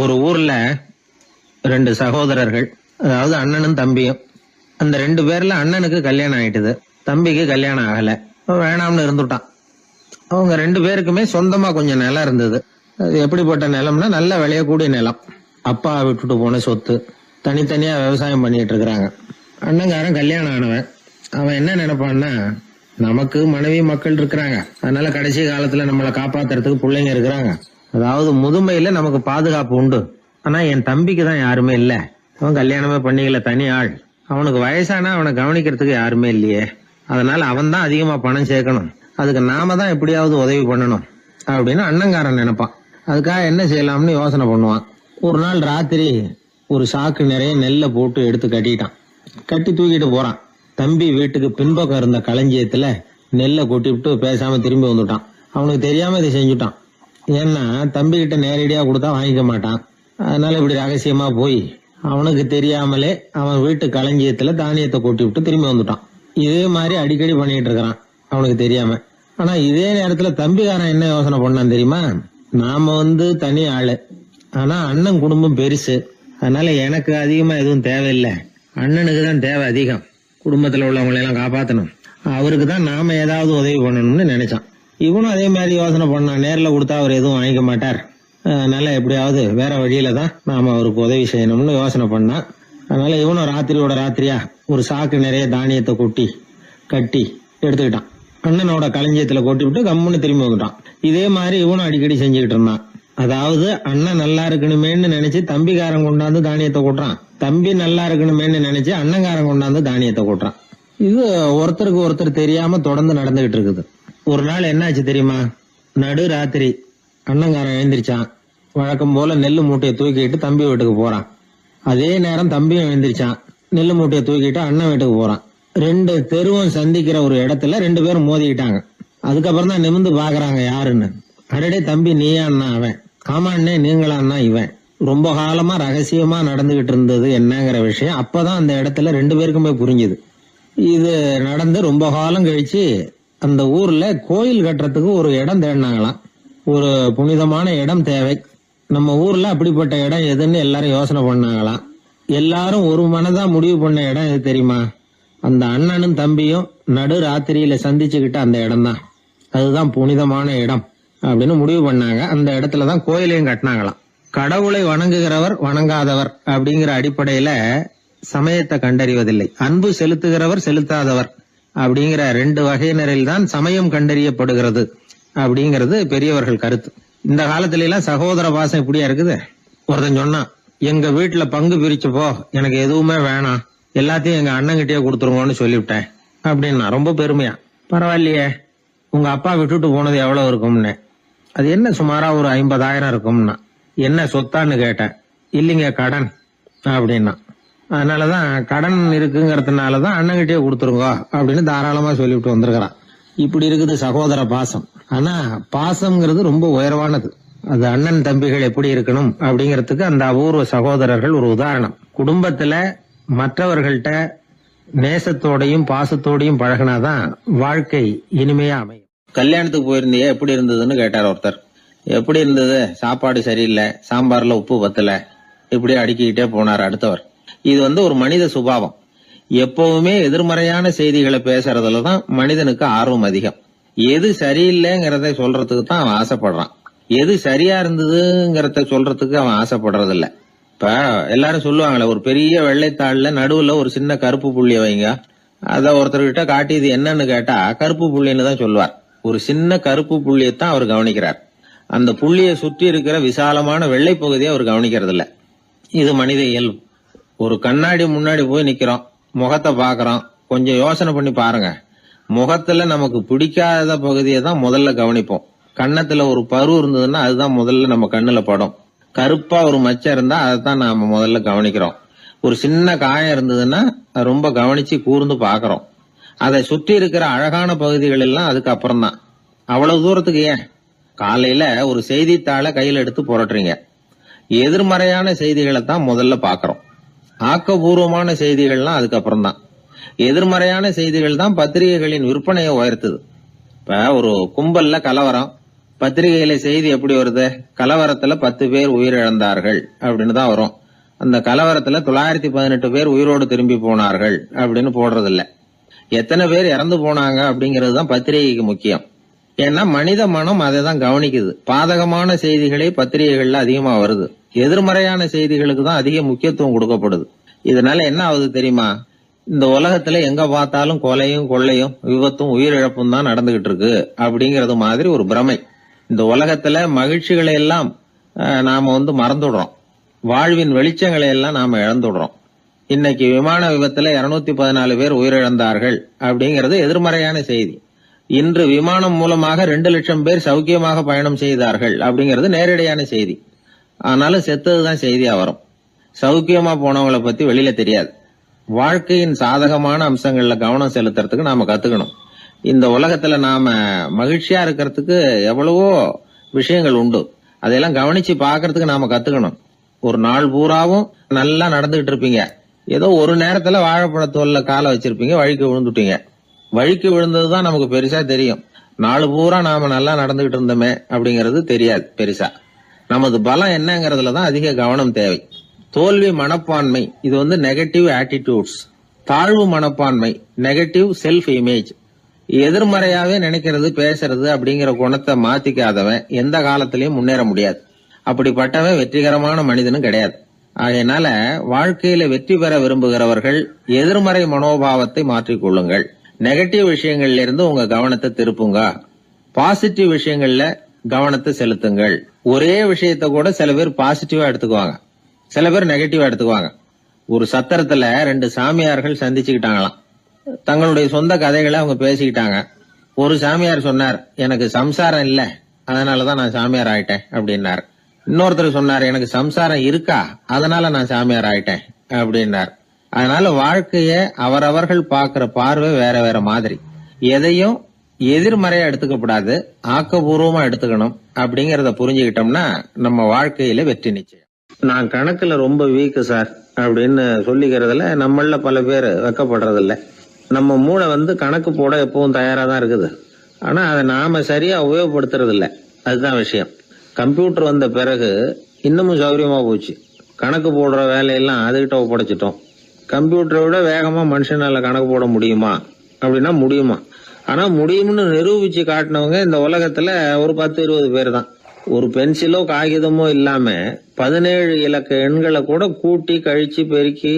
ஒரு ஊர்ல ரெண்டு சகோதரர்கள், அதாவது அண்ணனும் தம்பியும். அந்த ரெண்டு பேர்ல அண்ணனுக்கு கல்யாணம் ஆயிட்டுது, தம்பிக்கு கல்யாணம் ஆகல. வேணாம்னு இருந்துட்டான். அவங்க ரெண்டு பேருக்குமே சொந்தமா கொஞ்சம் நிலம் இருந்தது. அது எப்படிப்பட்ட நிலம்னா நல்ல விளையக்கூடிய நிலம். அப்பா விட்டுட்டு போன சொத்து. தனித்தனியா விவசாயம் பண்ணிட்டு இருக்கிறாங்க. அண்ணங்காரன் கல்யாணம் ஆனவன். அவன் என்ன நினைப்பான்னா, நமக்கு மனைவி மக்கள் இருக்கிறாங்க, அதனால கடைசி காலத்துல நம்மளை காப்பாத்துறதுக்கு பிள்ளைங்க இருக்கிறாங்க, அதாவது முதுமையில நமக்கு பாதுகாப்பு உண்டு. ஆனா என் தம்பிக்கு தான் யாருமே இல்ல. அவன் கல்யாணமே பண்ணிக்கல, தனி ஆள். அவனுக்கு வயசானா அவனை கவனிக்கிறதுக்கு யாருமே இல்லையே. அதனால அவன் தான் அதிகமா பணம் சேர்க்கணும், அதுக்கு நாம தான் எப்படியாவது உதவி பண்ணணும் அப்படின்னு அண்ணங்காரன் நினைப்பான். அதுக்காக என்ன செய்யலாம்னு யோசனை பண்ணுவான். ஒரு நாள் ராத்திரி ஒரு சாக்கு நிறைய நெல்லை போட்டு எடுத்து கட்டிட்டான். கட்டி தூக்கிட்டு போறான். தம்பி வீட்டுக்கு பின்பக்கம் இருந்த களஞ்சியத்துல நெல்லை கொட்டிவிட்டு பேசாம திரும்பி வந்துட்டான். அவனுக்கு தெரியாம இதை செஞ்சுட்டான். ஏன்னா தம்பி கிட்ட நேரடியா கொடுத்தா வாங்கிக்க மாட்டான். அதனால இப்படி ரகசியமா போய் அவனுக்கு தெரியாமலே அவன் வீட்டு களஞ்சியத்துல தானியத்தை கொட்டி விட்டு திரும்பி வந்துட்டான். இதே மாதிரி அடிக்கடி பண்ணிட்டு இருக்கிறான் அவனுக்கு தெரியாம. ஆனா இதே நேரத்துல தம்பிக்காரன் என்ன யோசனை பண்ணான் தெரியுமா? நாம தனி ஆளு, ஆனா அண்ணன் குடும்பம் பெருசு, அதனால எனக்கு அதிகமா எதுவும் தேவையில்லை, அண்ணனுக்கு தான் தேவை அதிகம். குடும்பத்துல உள்ளவங்களை எல்லாம் காப்பாத்தணும், அவருக்கு தான் நாம ஏதாவது உதவி பண்ணணும்னு நினைச்சான். இவனும் அதே மாதிரி யோசனை பண்ணான். நேர்ல கொடுத்தா அவர் எதுவும் வாங்கிக்க மாட்டார், அதனால எப்படியாவது வேற வழியில தான் நாம அவருக்கு உதவி செய்யணும்னு யோசனை பண்ணான். அதனால இவனும் ராத்திரியோட ராத்திரியா ஒரு சாக்கு நிறைய தானியத்தை கொட்டி கட்டி எடுத்துக்கிட்டான். அண்ணனோட களஞ்சியத்துல கொட்டி விட்டு கம்முன்னு திரும்பி வந்துட்டான். இதே மாதிரி இவனும் அடிக்கடி செஞ்சுக்கிட்டு இருந்தான். அதாவது அண்ணன் நல்லா இருக்கணுமேன்னு நினைச்சு தம்பிக்காரன் கொண்டாந்து தானியத்தை கொட்டுறான், தம்பி நல்லா இருக்கணுமேன்னு நினைச்சு அண்ணங்காரன் கொண்டாந்து தானியத்தை கொட்டுறான். இது ஒருத்தருக்கு ஒருத்தர் தெரியாம தொடர்ந்து நடந்துகிட்டு இருக்குது. ஒரு நாள் என்னாச்சு தெரியுமா? நடு ராத்திரி அண்ணங்காரன் எழுந்திரிச்சான். வழக்கம் போல நெல்லு மூட்டையை தூக்கிட்டு தம்பி வீட்டுக்கு போறான். அதே நேரம் தம்பியும் எழுந்திரிச்சான். நெல்லு மூட்டையை தூக்கிட்டு அண்ணன் வீட்டுக்கு போறான். ரெண்டு தெருவும் சந்திக்கிற ஒரு இடத்துல ரெண்டு பேரும் மோதிக்கிட்டாங்க. அதுக்கப்புறம் தான் நிமிந்து பாக்குறாங்க யாருன்னு. அடடே தம்பி நீயான்னா அவன், ஆமாண்ணே நீங்களான்னா இவன். ரொம்ப காலமா ரகசியமா நடந்துகிட்டு இருந்தது என்னங்கிற விஷயம் அப்பதான் அந்த இடத்துல ரெண்டு பேருக்குமே புரிஞ்சுது. இது நடந்து ரொம்ப காலம் கழிச்சு அந்த ஊர்ல கோயில் கட்டுறதுக்கு ஒரு இடம் தேடினாங்களாம். ஒரு புனிதமான இடம் தேவை, நம்ம ஊர்ல அப்படிப்பட்ட இடம் எதுன்னு எல்லாரும் யோசனை பண்ணாங்களாம். எல்லாரும் ஒரு மனதா முடிவு பண்ண இடம் எது தெரியுமா? அந்த அண்ணனும் தம்பியும் நடு ராத்திரியில சந்திச்சுக்கிட்ட அந்த இடம் தான். அதுதான் புனிதமான இடம் அப்படின்னு முடிவு பண்ணாங்க. அந்த இடத்துலதான் கோயிலையும் கட்டினாங்களாம். கடவுளை வணங்குகிறவர் வணங்காதவர் அப்படிங்கிற அடிப்படையில சமயத்தை கண்டறிவதில்லை, அன்பு செலுத்துகிறவர் செலுத்தாதவர் அப்படிங்கிற ரெண்டு வகையினரில் தான் சமயம் கண்டறியப்படுகிறது அப்படிங்கிறது பெரியவர்கள் கருத்து. இந்த காலத்துல எல்லாம் சகோதர பாசம் இப்படியா இருக்குது. ஒருத்தன் சொன்னான், எங்க வீட்டுல பங்கு பிரிச்சு போ, எனக்கு எதுவுமே வேணாம், எல்லாத்தையும் எங்க அண்ணன்கிட்டயே கொடுத்துருங்கன்னு சொல்லிவிட்டேன் அப்படின்னா ரொம்ப பெருமையா. பரவாயில்லையே, உங்க அப்பா விட்டுட்டு போனது எவ்வளவு இருக்கும்னு. அது என்ன சுமாரா ஒரு 50,000 இருக்கும்னா. என்ன சொத்தான்னு கேட்டேன். இல்லைங்க கடன் அப்படின்னா. அதனாலதான் கடன் இருக்குங்கிறதுனாலதான் அண்ணன்கிட்டயே கொடுத்துருங்க அப்படின்னு தாராளமா சொல்லிவிட்டு வந்திருக்கிறான். இப்படி இருக்குது சகோதர பாசம். ஆனா பாசம்ங்கிறது ரொம்ப உயர்வானது. அது அண்ணன் தம்பிகள் எப்படி இருக்கணும் அப்படிங்கறதுக்கு அந்த அபூர்வ சகோதரர்கள் ஒரு உதாரணம். குடும்பத்துல மற்றவர்கள்ட்ட நேசத்தோடையும் பாசத்தோடையும் பழகினாதான் வாழ்க்கை இனிமையா அமையும். கல்யாணத்துக்கு போயிருந்தியே, எப்படி இருந்ததுன்னு கேட்டார் ஒருத்தர். எப்படி இருந்தது? சாப்பாடு சரியில்லை, சாம்பார்ல உப்பு பத்தல, இப்படி அடுக்கிக்கிட்டே போனார் அடுத்தவர். இது ஒரு மனித சுபாவம். எப்பவுமே எதிர்மறையான செய்திகளை பேசுறதுலதான் மனிதனுக்கு ஆர்வம் அதிகம். எது சரியில்லைங்கிறத சொல்றதுக்கு தான் அவன் ஆசைப்படுறான், எது சரியா இருந்ததுங்கிறத சொல்றதுக்கு அவன் ஆசைப்படுறது இல்ல. இப்ப எல்லாரும் சொல்லுவாங்களே, ஒரு பெரிய வெள்ளைத்தாள்ல நடுவுல ஒரு சின்ன கருப்பு புள்ளிய வைங்க, அத ஒருத்தர்கிட்ட காட்டி இது என்னன்னு கேட்டா கருப்பு புள்ளின்னு தான் சொல்லுவார். ஒரு சின்ன கருப்பு புள்ளியத்தான் அவர் கவனிக்கிறார், அந்த புள்ளிய சுற்றி இருக்கிற விசாலமான வெள்ளை பகுதியை அவர் கவனிக்கிறது இல்ல. இது மனித இயல்பு. ஒரு கண்ணாடி முன்னாடி போய் நிக்கிறோம், முகத்தை பாக்குறோம், கொஞ்சம் யோசனை பண்ணி பாருங்க. முகத்துல நமக்கு பிடிக்காத பகுதியை தான் முதல்ல கவனிப்போம். கன்னத்துல ஒரு பரு இருந்ததுன்னா அதுதான் முதல்ல நம்ம கண்ணுல படும். கருப்பா ஒரு மச்சம் இருந்தா அதைத்தான் நாம முதல்ல கவனிக்கிறோம். ஒரு சின்ன காயம் இருந்ததுன்னா ரொம்ப கவனிச்சு கூர்ந்து பாக்குறோம். அதை சுற்றி இருக்கிற அழகான பகுதிகள் எல்லாம் அதுக்கு அப்புறம் தான். அவ்வளவு தூரத்துக்கு ஏன்? காலையில ஒரு செய்தித்தாளை கையில எடுத்து புரட்டுறீங்க, எதிர்மறையான செய்திகளை தான் முதல்ல பாக்குறோம், ஆக்கப்பூர்வமான செய்திகள்லாம் அதுக்கப்புறம் தான். எதிர்மறையான செய்திகள் தான் பத்திரிகைகளின் விற்பனையை உயர்த்துது. இப்ப ஒரு கும்பல்ல கலவரம், பத்திரிகையில செய்தி எப்படி வருது? கலவரத்துல 10 பேர் உயிரிழந்தார்கள் அப்படின்னு தான் வரும். அந்த கலவரத்துல 918 பேர் உயிரோடு திரும்பி போனார்கள் அப்படின்னு போடுறது இல்ல. எத்தனை பேர் இறந்து போனாங்க அப்படிங்கிறது தான் பத்திரிகைக்கு முக்கியம். ஏன்னா மனித மனம் அதை தான் கவனிக்குது. பாதகமான செய்திகளே பத்திரிகைகள்ல அதிகமா வருது. எதிர்மறையான செய்திகளுக்கு தான் அதிக முக்கியத்துவம் கொடுக்கப்படுது. இதனால என்ன ஆகுது தெரியுமா? இந்த உலகத்துல எங்க பார்த்தாலும் கொலையும் கொள்ளையும் விபத்தும் உயிரிழப்பும் தான் நடந்துகிட்டு இருக்கு அப்படிங்கறது மாதிரி ஒரு பிரமை. இந்த உலகத்துல மகிழ்ச்சிகளை எல்லாம் நாம மறந்துடுறோம். வாழ்வின் வெளிச்சங்களை எல்லாம் நாம இழந்துடுறோம். இன்னைக்கு விமான விபத்துல 214 பேர் உயிரிழந்தார்கள் அப்படிங்கிறது எதிர்மறையான செய்தி. இன்று விமானம் மூலமாக 2 லட்சம் பேர் சௌக்கியமாக பயணம் செய்தார்கள் அப்படிங்கிறது நேரடியான செய்தி. ஆனாலும் செத்ததுதான் செய்தியா வரும். சௌக்கியமா போனவங்களை பத்தி வெளியில தெரியாது. வாழ்க்கையின் சாதகமான அம்சங்கள்ல கவனம் செலுத்துறதுக்கு நாம கத்துக்கணும். இந்த உலகத்துல நாம மகிழ்ச்சியா இருக்கிறதுக்கு எவ்வளவோ விஷயங்கள் உண்டு. அதையெல்லாம் கவனிச்சு பாக்குறதுக்கு நாம கத்துக்கணும். ஒரு நாள் பூராவும் நல்லா நடந்துகிட்டு இருப்பீங்க. ஏதோ ஒரு நேரத்துல வாழைப்பழத்தோல்ல காலை வச்சிருப்பீங்க, வழிக்கு விழுந்துட்டீங்க. வழிக்கு விழுந்ததுதான் நமக்கு பெருசா தெரியும். நாலு பூரா நாம நல்லா நடந்துகிட்டு இருந்தோமே அப்படிங்கிறது தெரியாது பெருசா. நமது பலம் என்னங்கிறதுலதான் அதிக கவனம் தேவை. தோல்வி மனப்பான்மை இது நெகட்டிவ் ஆட்டிடியூட்ஸ். தாழ்வு மனப்பான்மை நெகட்டிவ் செல்ஃப் இமேஜ். எதிர்மறையாவே நினைக்கிறது பேசுறது அப்படிங்கிற குணத்தை மாத்திக்காதவன் எந்த காலத்திலயும் முன்னேற முடியாது. அப்படிப்பட்டவன் வெற்றிகரமான மனிதனும் கிடையாது. ஆகையினால வாழ்க்கையில வெற்றி பெற விரும்புகிறவர்கள் எதிர்மறை மனோபாவத்தை மாற்றிக்கொள்ளுங்கள். நெகட்டிவ் விஷயங்கள்ல இருந்து உங்க கவனத்தை திருப்புங்க. பாசிட்டிவ் விஷயங்கள்ல கவனத்தை செலுத்துங்கள். ஒரே விஷயத்த கூட சில பேர் பாசிட்டிவா எடுத்துக்குவாங்க, சில பேர் நெகட்டிவா எடுத்துக்குவாங்க. ஒரு சத்திரத்துல 2 சாமியார்கள் சந்திச்சுக்கிட்டாங்களாம். தங்களுடைய சொந்த கதைகளை அவங்க பேசிக்கிட்டாங்க. ஒரு சாமியார் சொன்னார், எனக்கு சம்சாரம் இல்ல, அதனாலதான் நான் சாமியார் ஆயிட்டேன் அப்படின்னார். இன்னொருத்தர் சொன்னார், எனக்கு சம்சாரம் இருக்கா, அதனால நான் சாமியார் ஆயிட்டேன் அப்படின்னார். அதனால வாழ்க்கைய அவரவர்கள் பாக்குற பார்வை வேற வேற மாதிரி. எதையும் எதிர்மறையா எடுத்துக்கப்படாது, ஆக்கப்பூர்வமா எடுத்துக்கணும். அப்படிங்கறத புரிஞ்சுக்கிட்டோம்னா நம்ம வாழ்க்கையில வெற்றி நிச்சயம். நான் கணக்குல ரொம்ப வீக்கு சார் அப்படின்னு சொல்லிக்கிறதுல நம்மள பல பேர் வெக்கப்படுறதில்ல. நம்ம மூளை கணக்கு போட எப்பவும் தயாரா தான் இருக்குது. ஆனா அதை நாம சரியா உபயோகப்படுத்துறது இல்ல. அதுதான் விஷயம். கம்ப்யூட்டர் வந்த பிறகு இன்னமும் சௌகரியமா போச்சு. கணக்கு போடுற வேலையெல்லாம் அதுகிட்ட ஒப்படைச்சிட்டோம். கம்ப்யூட்டரை விட வேகமா மனுஷனால கணக்கு போட முடியுமா அப்படின்னா முடியுமா. ஆனா முடியும்னு நிரூபிச்சு காட்டினவங்க இந்த உலகத்துல ஒரு 10-20 பேர் தான். ஒரு பென்சிலோ காகிதமோ இல்லாம 17 இலக்க எண்களை கூட கூட்டி கழிச்சு பெருக்கி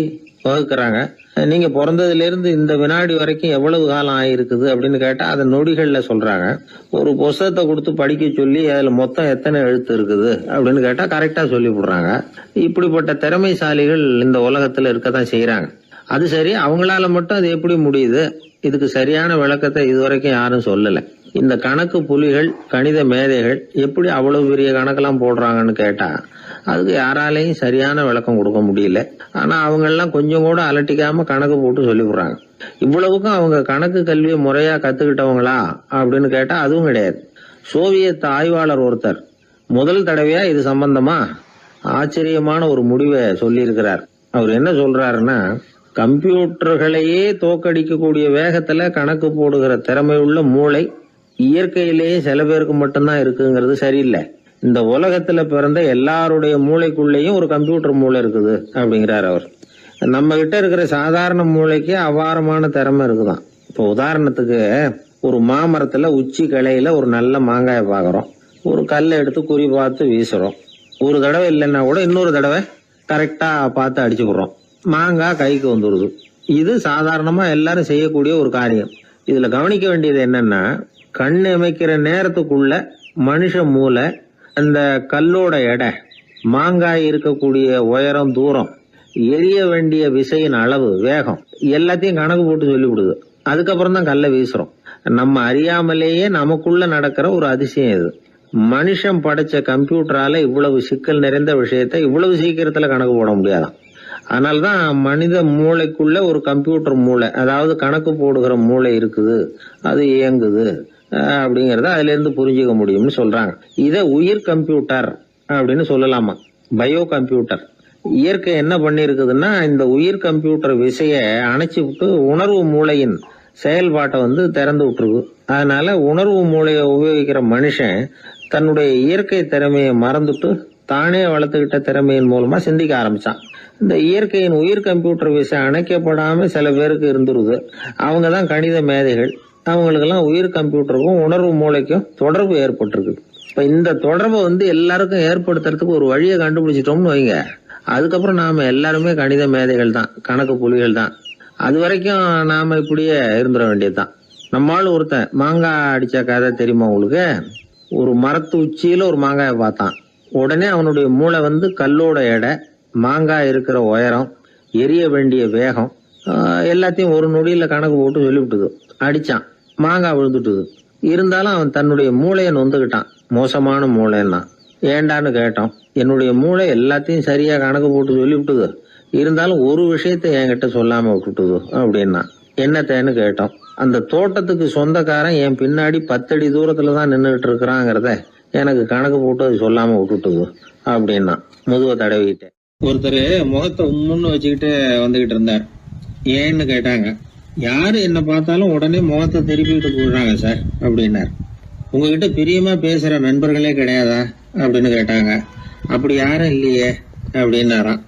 வகுக்கிறாங்க. நீங்க பிறந்ததுல இருந்து இந்த வினாடி வரைக்கும் எவ்வளவு காலம் ஆயிருக்குது அப்படின்னு கேட்டா அதை நொடிகள்ல சொல்றாங்க. ஒரு புஸ்தகத்தை கொடுத்து படிக்க சொல்லி அதுல மொத்தம் எத்தனை எழுத்து இருக்குது அப்படின்னு கேட்டா கரெக்டா சொல்லி விடுறாங்க. இப்படிப்பட்ட திறமைசாலிகள் இந்த உலகத்துல இருக்கத்தான் செய்யறாங்க. அது சரி, அவங்களால மட்டும் அது எப்படி முடியுது? இதுக்கு சரியான விளக்கத்தை இதுவரைக்கும் யாரும் சொல்லல. இந்த கணக்கு புலிகள், கணித மேதைகள் எப்படி அவ்வளவு பெரிய கணக்கெல்லாம் போடுறாங்கன்னு கேட்டா அதுக்கு யாராலையும் சரியான விளக்கம் கொடுக்க முடியல. ஆனா அவங்க எல்லாம் கொஞ்சம் கூட அலட்டிக்காம கணக்கு போட்டு சொல்லி விடுறாங்க. இவ்வளவுக்கும் அவங்க கணக்கு கல்வியை முறையா கத்துக்கிட்டவங்களா அப்படின்னு கேட்டா அதுவும் கிடையாது. சோவியத் ஆய்வாளர் ஒருத்தர் முதல் தடவையா இது சம்பந்தமா ஆச்சரியமான ஒரு முடிவை சொல்லி இருக்கிறார். அவர் என்ன சொல்றாருன்னா, கம்ப்யூட்டர்களையே தோக்கடிக்கக்கூடிய வேகத்துல கணக்கு போடுகிற திறமையுள்ள மூளை இயற்கையிலேயே சில பேருக்கு மட்டும்தான் இருக்குங்கிறது சரியில்லை. இந்த உலகத்துல பிறந்த எல்லாருடைய மூளைக்குள்ளேயும் ஒரு கம்ப்யூட்டர் மூளை இருக்குது அப்படிங்கிறார் அவர். நம்ம கிட்ட இருக்கிற சாதாரண மூளைக்கு அபாரமான திறமை இருக்குதான். இப்போ உதாரணத்துக்கு ஒரு மாமரத்துல உச்சி கிளையில ஒரு நல்ல மாங்காயை பாக்குறோம். ஒரு கல்லை எடுத்து குறி பார்த்து வீசுறோம். ஒரு தடவை இல்லைன்னா கூட இன்னொரு தடவை கரெக்டா பார்த்து அடிச்சு விடுறோம். மாங்காய் கைக்கு வந்துடுது. இது சாதாரணமா எல்லாரும் செய்யக்கூடிய ஒரு காரியம். இதுல கவனிக்க வேண்டியது என்னன்னா, கண் அமைக்கிற நேரத்துக்குள்ள மனுஷ மூளை அந்த கல்லோட எடை, மாங்காய் இருக்கக்கூடிய உயரம், தூரம், எரிய வேண்டிய விசையின் அளவு, வேகம் எல்லாத்தையும் கணக்கு போட்டு சொல்லிவிடுது. அதுக்கப்புறம் தான் கல்லை வீசுறோம். நம்ம அறியாமலேயே நமக்குள்ள நடக்கிற ஒரு அதிசயம் இது. மனுஷன் படைச்ச கம்ப்யூட்டரால இவ்வளவு சிக்கல் நிறைந்த விஷயத்த இவ்வளவு சீக்கிரத்துல கணக்கு போட முடியாதான். அதனால்தான் மனித மூளைக்குள்ள ஒரு கம்ப்யூட்டர் மூளை, அதாவது கணக்கு போடுகிற மூளை இருக்குது, அது இயங்குது அப்படிங்கறத அதுல இருந்து புரிஞ்சுக்க முடியும்னு சொல்றாங்க. இத உயிர் கம்ப்யூட்டர் அப்படின்னு சொல்லலாமா, பயோ கம்ப்யூட்டர். இயற்கை என்ன பண்ணி இருக்குதுன்னா, இந்த உயிர் கம்ப்யூட்டர் விசைய அணைச்சு விட்டு உணர்வு மூளையின் செயல்பாட்டை திறந்து விட்டுருக்கு. அதனால உணர்வு மூளையை உபயோகிக்கிற மனுஷன் தன்னுடைய இயற்கை திறமையை மறந்துட்டு தானே வளர்த்துக்கிட்ட திறமையின் மூலமா சிந்திக்க ஆரம்பிச்சான். இந்த இயற்கையின் உயிர் கம்ப்யூட்டர் விசை அணைக்கப்படாம சில பேருக்கு இருந்துருது. அவங்க தான் கணித மேதைகள். அவங்களுக்கெல்லாம் உயிர் கம்ப்யூட்டருக்கும் உணர்வு மூளைக்கும் தொடர்பு ஏற்பட்டிருக்கு. இப்ப இந்த தொடர்பை எல்லாருக்கும் ஏற்படுத்துறதுக்கு ஒரு வழியை கண்டுபிடிச்சிட்டோம்னு வைங்க, அதுக்கப்புறம் நாம எல்லாருமே கணித மேதைகள் தான், கணக்கு புலிகள் தான். அது வரைக்கும் நாம இப்படியே இருந்துட வேண்டியதுதான். நம்மால் ஒருத்தன் மாங்காய் அடிச்ச கதை தெரியுமா உங்களுக்கு? ஒரு மரத்து உச்சியில ஒரு மாங்காயை பார்த்தான். உடனே அவனுடைய மூளை கல்லோட எடை, மாங்காய் இருக்கிற உயரம், எரிய வேண்டிய வேகம் எல்லாத்தையும் ஒரு நொடியில கணக்கு போட்டு சொல்லிவிட்டுது. அடிச்சான், மாங்காய் விழுந்துட்டுது. இருந்தாலும் அவன் தன்னுடைய மூளையை நொந்துக்கிட்டான். மோசமான மூளைன்னா ஏண்டான்னு கேட்டோம். என்னுடைய மூளை எல்லாத்தையும் சரியா கணக்கு போட்டு சொல்லிவிட்டுது, இருந்தாலும் ஒரு விஷயத்த என்கிட்ட சொல்லாம விட்டுட்டுது அப்படின்னா. என்னத்தேன்னு கேட்டோம். அந்த தோட்டத்துக்கு சொந்தக்காரன் என் பின்னாடி 10 அடி தூரத்துலதான் நின்றுட்டு இருக்கிறாங்கிறத எனக்கு கணக்கு போட்டு அது சொல்லாம விட்டுட்டுது அப்படின்னா. முதுவை தடவிக்கிட்டேன். ஒருத்தர் முகத்தை உம்முன்னு வச்சுக்கிட்டு வந்துகிட்டு இருந்தார். ஏன்னு கேட்டாங்க. யாரு என்ன பார்த்தாலும் உடனே முகத்தை திருப்பிக்கிட்டு போடுறாங்க சார் அப்படின்னார். உங்ககிட்ட பிரியமா பேசுற நண்பர்களே கிடையாதா அப்படின்னு கேட்டாங்க. அப்படி யாரும் இல்லையே அப்படின்னாராம்.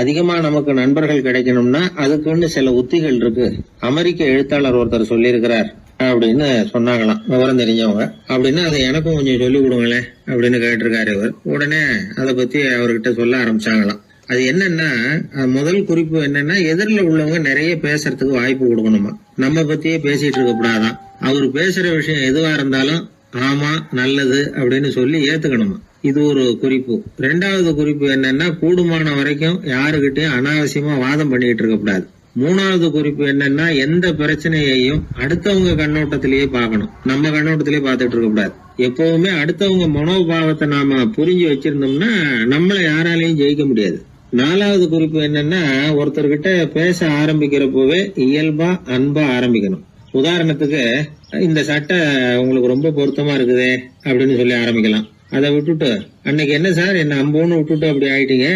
அதிகமா நமக்கு நண்பர்கள் கிடைக்கணும்னா அதுக்குன்னு சில உத்திகள் இருக்கு. அமெரிக்க எழுத்தாளர் ஒருத்தர் சொல்லியிருக்கிறார் அப்படின்னு சொன்னாங்களாம், விவரம் தெரிஞ்சவங்க. அப்படின்னு அதை எனக்கும் கொஞ்சம் சொல்லி கொடுங்களேன் அப்படின்னு கேட்டிருக்காரு இவர். உடனே அதை பத்தி அவர்கிட்ட சொல்ல ஆரம்பிச்சாங்களாம். அது என்னன்னா, முதல் குறிப்பு என்னன்னா, எதிரில் உள்ளவங்க நிறைய பேசுறதுக்கு வாய்ப்பு கொடுக்கணுமா. நம்ம பத்தியே பேசிட்டு இருக்க கூடாதான். அவர் பேசுற விஷயம் எதுவா இருந்தாலும் ஆமா நல்லது அப்படின்னு சொல்லி ஏத்துக்கணுமா. இது ஒரு குறிப்பு. 2வது குறிப்பு என்னன்னா, கூடுமான வரைக்கும் யாருகிட்டயும் அனாவசியமா வாதம் பண்ணிட்டு இருக்க கூடாது. 3வது குறிப்பு என்னன்னா, எந்த பிரச்சனையையும் அடுத்தவங்க கண்ணோட்டத்திலேயே பார்க்கணும், நம்ம கண்ணோட்டத்திலேயே பார்த்துட்டு இருக்க கூடாது. எப்பவுமே அடுத்தவங்க மனோபாவத்தை நாம புரிஞ்சு வச்சிருந்தோம்னா நம்மளை யாராலையும் ஜெயிக்க முடியாது. 4வது குறிப்பு என்னன்னா, ஒருத்தர்கிட்ட பேச ஆரம்பிக்கிறப்பவே இயல்பா அன்பா ஆரம்பிக்கணும். உதாரணத்துக்கு, இந்த சட்டை உங்களுக்கு ரொம்ப பொருத்தமா இருக்குதே அப்படின்னு சொல்லி ஆரம்பிக்கலாம். அதை விட்டுட்டு அன்னைக்கு என்ன சார் என்ன அம்போன்னு விட்டுட்டு அப்படி ஆயிட்டீங்க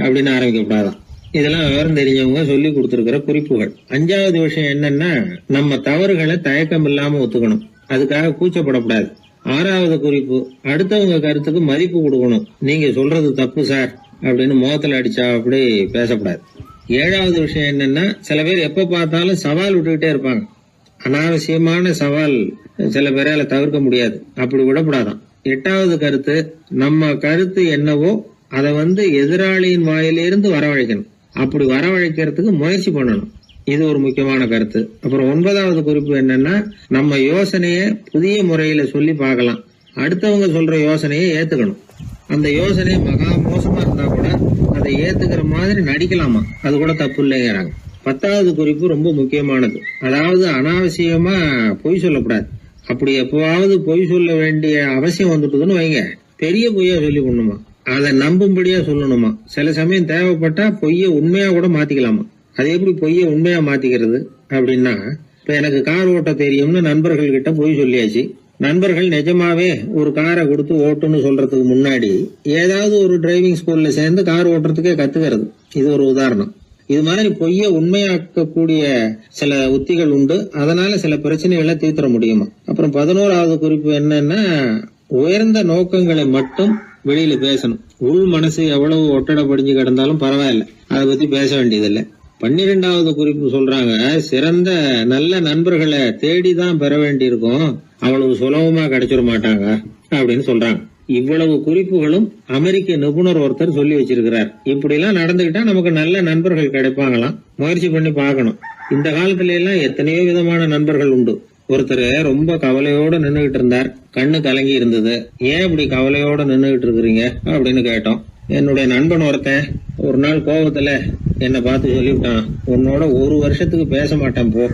அப்படின்னு ஆரம்பிக்க கூடாதான். இதெல்லாம் விவரம் தெரிஞ்சவங்க சொல்லி கொடுத்திருக்கிற குறிப்புகள். 5வது விஷயம் என்னன்னா, நம்ம தவறுகளை தயக்கம் இல்லாம ஒத்துக்கணும், அதுக்காக கூச்சப்படக்கூடாது. 6வது குறிப்பு, அடுத்தவங்க கருத்துக்கு மதிப்பு கொடுக்கணும். நீங்க சொல்றது தப்பு சார் அப்படின்னு முகத்துல அடிச்சா அப்படி பேசக்கூடாது. 7வது விஷயம் என்னன்னா, சில பேர் எப்ப பார்த்தாலும் சவால் விட்டுக்கிட்டே இருப்பாங்க. அனாவசியமான சவால் சில பேரால தவிர்க்க முடியாது, அப்படி விடக்கூடாதான். 8வது கருத்து, நம்ம கருத்து என்னவோ அதை எதிராளியின் வாயிலிருந்து வரவழைக்கணும். அப்படி வரவழைக்கிறதுக்கு முயற்சி பண்ணணும். இது ஒரு முக்கியமான கருத்து. அப்புறம் 9வது குறிப்பு என்னன்னா, நம்ம யோசனைய புதிய முறையில சொல்லி பார்க்கலாம். அடுத்தவங்க சொல்ற யோசனையை ஏத்துக்கணும். அந்த யோசனை மகா மோசமா இருந்தா கூட அதை ஏத்துக்கிற மாதிரி நடிக்கலாமா, அது கூட தப்பு இல்லைங்கிறாங்க. 10வது குறிப்பு ரொம்ப முக்கியமானது. அதாவது அனாவசியமா பொய் சொல்லக்கூடாது. அப்படி எப்பவாவது பொய் சொல்ல வேண்டிய அவசியம் வந்துட்டுதுன்னு வைங்க, பெரிய பொய்யா சொல்லி பண்ணுமா, அதை நம்பும்படியா சொல்லணுமா. சில சமயம் தேவைப்பட்டா பொய்ய உண்மையா கூட மாத்திக்கலாமா. அது எப்படி பொய்ய உண்மையா மாத்திக்கிறது அப்படின்னா, இப்ப எனக்கு கார் ஓட்ட தெரியும்னு நண்பர்கள் கிட்ட பொய் சொல்லியாச்சு. நண்பர்கள் நிஜமாவே ஒரு காரை கொடுத்து ஓட்டுன்னு சொல்றதுக்கு முன்னாடி ஏதாவது ஒரு டிரைவிங் ஸ்கூல்ல சேர்ந்து கார் ஓட்டுறதுக்கே கத்துக்கிறது. இது ஒரு உதாரணம். இது மாதிரி பொய்ய உண்மையாக்கக்கூடிய சில உத்திகள் உண்டு. அதனால சில பிரச்சனைகளை தீர்த்திட முடியுமா. அப்புறம் 11வது குறிப்பு என்னன்னா, உயர்ந்த நோக்கங்களை மட்டும் வெளியில பேசணும். உள் மனசு எவ்வளவு ஒட்டடை படிஞ்சு கிடந்தாலும் பரவாயில்ல, அதை பத்தி பேச வேண்டியதில்லை. 12வது குறிப்பு சொல்றாங்க, சிறந்த நல்ல நண்பர்களை தேடிதான் பெற வேண்டியிருக்கும், அவ்வளவு சுலபமா கிடைச்சிட மாட்டாங்க அப்படின்னு சொல்றாங்க. இவ்வளவு குறிப்புகளும் அமெரிக்க நிபுணர் ஒருத்தர் சொல்லி வச்சிருக்கிறார். இப்படி எல்லாம் நடந்துகிட்டா நமக்கு நல்ல நண்பர்கள் கிடைப்பாங்களாம். முயற்சி பண்ணி பார்க்கணும். இந்த காலத்துல எல்லாம் எத்தனையோ விதமான நண்பர்கள் உண்டு. ஒருத்தர் ரொம்ப கவலையோட நின்னுகிட்டு இருந்தார். கண்ணு கலங்கி இருந்தது. ஏன் இப்படி கவலையோட நின்னுகிட்டு இருக்கிறீங்க அப்படின்னு கேட்டோம். என்னுடைய நண்பன் ஒருத்தன் ஒரு நாள் கோபத்துல என்னை பார்த்து சொல்லிவிட்டான், உன்னோட 1 வருஷத்துக்கு பேச மாட்டேன் போ